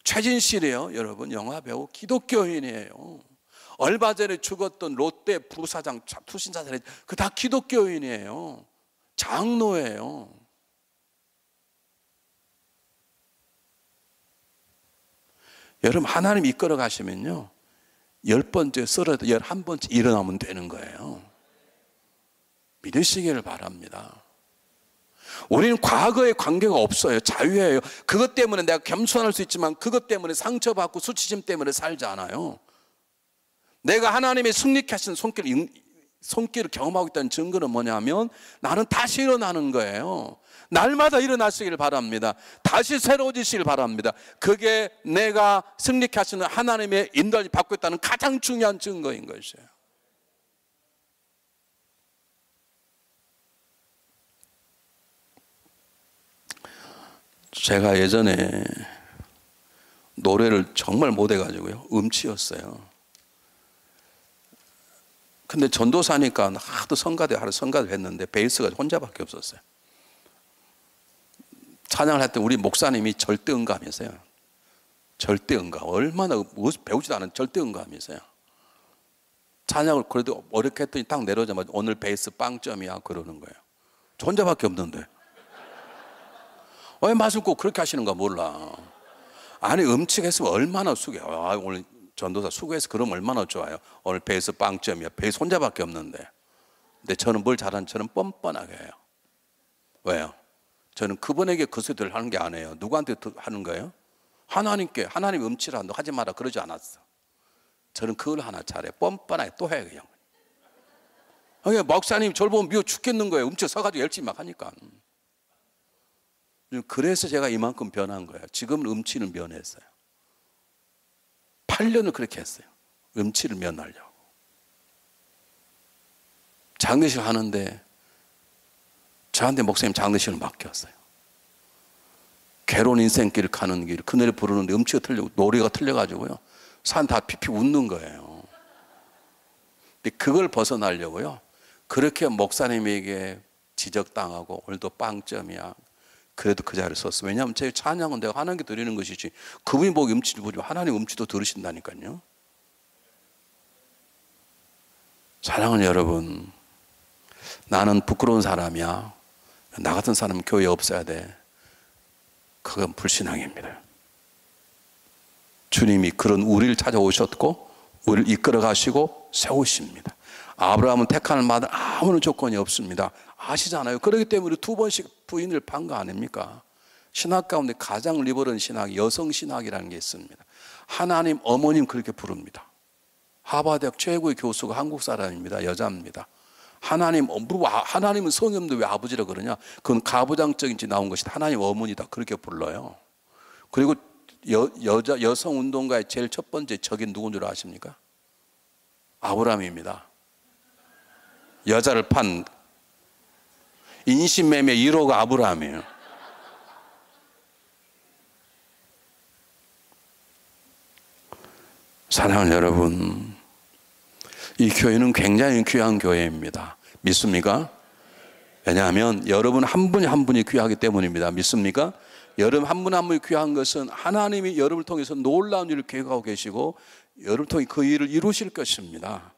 최진실이에요. 여러분, 영화배우, 기독교인이에요. 얼마 전에 죽었던 롯데 부사장 투신자살이 그 다 기독교인이에요. 장로예요. 여러분, 하나님 이끌어 가시면요, 10번째 쓰러도 11번째 일어나면 되는 거예요. 믿으시기를 바랍니다. 우리는 과거에 관계가 없어요. 자유예요. 그것 때문에 내가 겸손할 수 있지만 그것 때문에 상처받고 수치심 때문에 살지 않아요. 내가 하나님의 승리케 하신 손길을 경험하고 있다는 증거는 뭐냐면, 나는 다시 일어나는 거예요. 날마다 일어나시길 바랍니다. 다시 새로워지시길 바랍니다. 그게 내가 승리케 하시는 하나님의 인도를 받고 있다는 가장 중요한 증거인 것이에요. 제가 예전에 노래를 정말 못해가지고요, 음치였어요. 근데 전도사니까 하도 성가대를 했는데 베이스가 혼자밖에 없었어요. 찬양을 할 때 우리 목사님이 절대응감이세요. 절대응감. 얼마나 배우지도 않은 절대응감이세요. 찬양을 그래도 어렵게 했더니 딱 내려오자마자 오늘 베이스 빵점이야 그러는 거예요. 저 혼자밖에 없는데. 왜 맛을 꼭 그렇게 하시는가 몰라. 아니, 음치했으면 얼마나 수고해요. 오늘 전도사 수고해서 그러면 얼마나 좋아요. 오늘 베이스 빵점이야. 베이스 혼자밖에 없는데. 근데 저는 뭘 잘하는, 저는 뻔뻔하게 해요. 왜요? 저는 그분에게 그 소리를 하는 게 아니에요. 누구한테 하는 거예요? 하나님께. 하나님 음치라 너 하지 마라 그러지 않았어. 저는 그걸 하나 잘해. 뻔뻔하게 또 해요. 그냥 목사님 저를 보면 미워 죽겠는 거예요. 음치 서가지고 열심히 막 하니까. 그래서 제가 이만큼 변한 거예요. 지금은 음치는 면했어요. 8년을 그렇게 했어요. 음치를 면하려고. 장례식 하는데 저한테 목사님 장례식을 맡겼어요. 괴로운 인생길을 가는 길, 그 노래 부르는데 음치가 노래가 틀려가지고요, 산 다 피피 웃는 거예요. 근데 그걸 벗어나려고요, 그렇게 목사님에게 지적당하고 오늘도 빵점이야, 그래도 그 자리에 섰어요. 왜냐하면 제 찬양은 내가 하나님께 드리는 것이지, 그분이 보기 음치를 보지만 하나님 음치도 들으신다니까요. 사랑하는 여러분, 나는 부끄러운 사람이야, 나 같은 사람은 교회에 없어야 돼, 그건 불신앙입니다. 주님이 그런 우리를 찾아오셨고 우리를 이끌어 가시고 세우십니다. 아브라함은 택하는 마다 아무런 조건이 없습니다. 아시잖아요. 그렇기 때문에 2번씩 부인을 판 거 아닙니까? 신학 가운데 가장 리버럴 신학이 여성 신학이라는 게 있습니다. 하나님 어머님 그렇게 부릅니다. 하버드대학 최고의 교수가 한국 사람입니다. 여자입니다. 하나님은 성형도 왜 아버지라 그러냐? 그건 가부장적인 지 나온 것이 하나님 어머니다 그렇게 불러요. 그리고 여성 운동가의 제일 첫 번째 적인 누군 줄 아십니까? 아브라함입니다. 여자를 판 인신매매 1호가 아브라함이에요. 사랑하는 여러분, 이 교회는 굉장히 귀한 교회입니다. 믿습니까? 왜냐하면 여러분 한 분이 한 분이 귀하기 때문입니다. 믿습니까? 여러분 한 분 한 분이 귀한 것은 하나님이 여러분을 통해서 놀라운 일을 계획하고 계시고 여러분을 통해 그 일을 이루실 것입니다.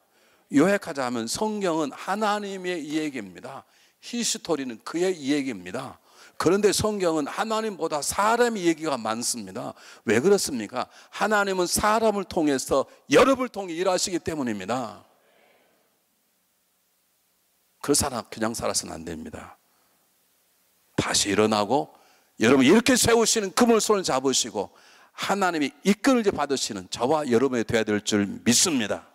요약하자 하면 성경은 하나님의 이야기입니다. 히스토리는 그의 이야기입니다. 그런데 성경은 하나님보다 사람의 얘기가 많습니다. 왜 그렇습니까? 하나님은 사람을 통해서 여러분을 통해 일하시기 때문입니다. 그냥 살아서는 안 됩니다. 다시 일어나고 여러분 이렇게 세우시는 그물손을 잡으시고 하나님이 이끌지 받으시는 저와 여러분이 되어야 될 줄 믿습니다.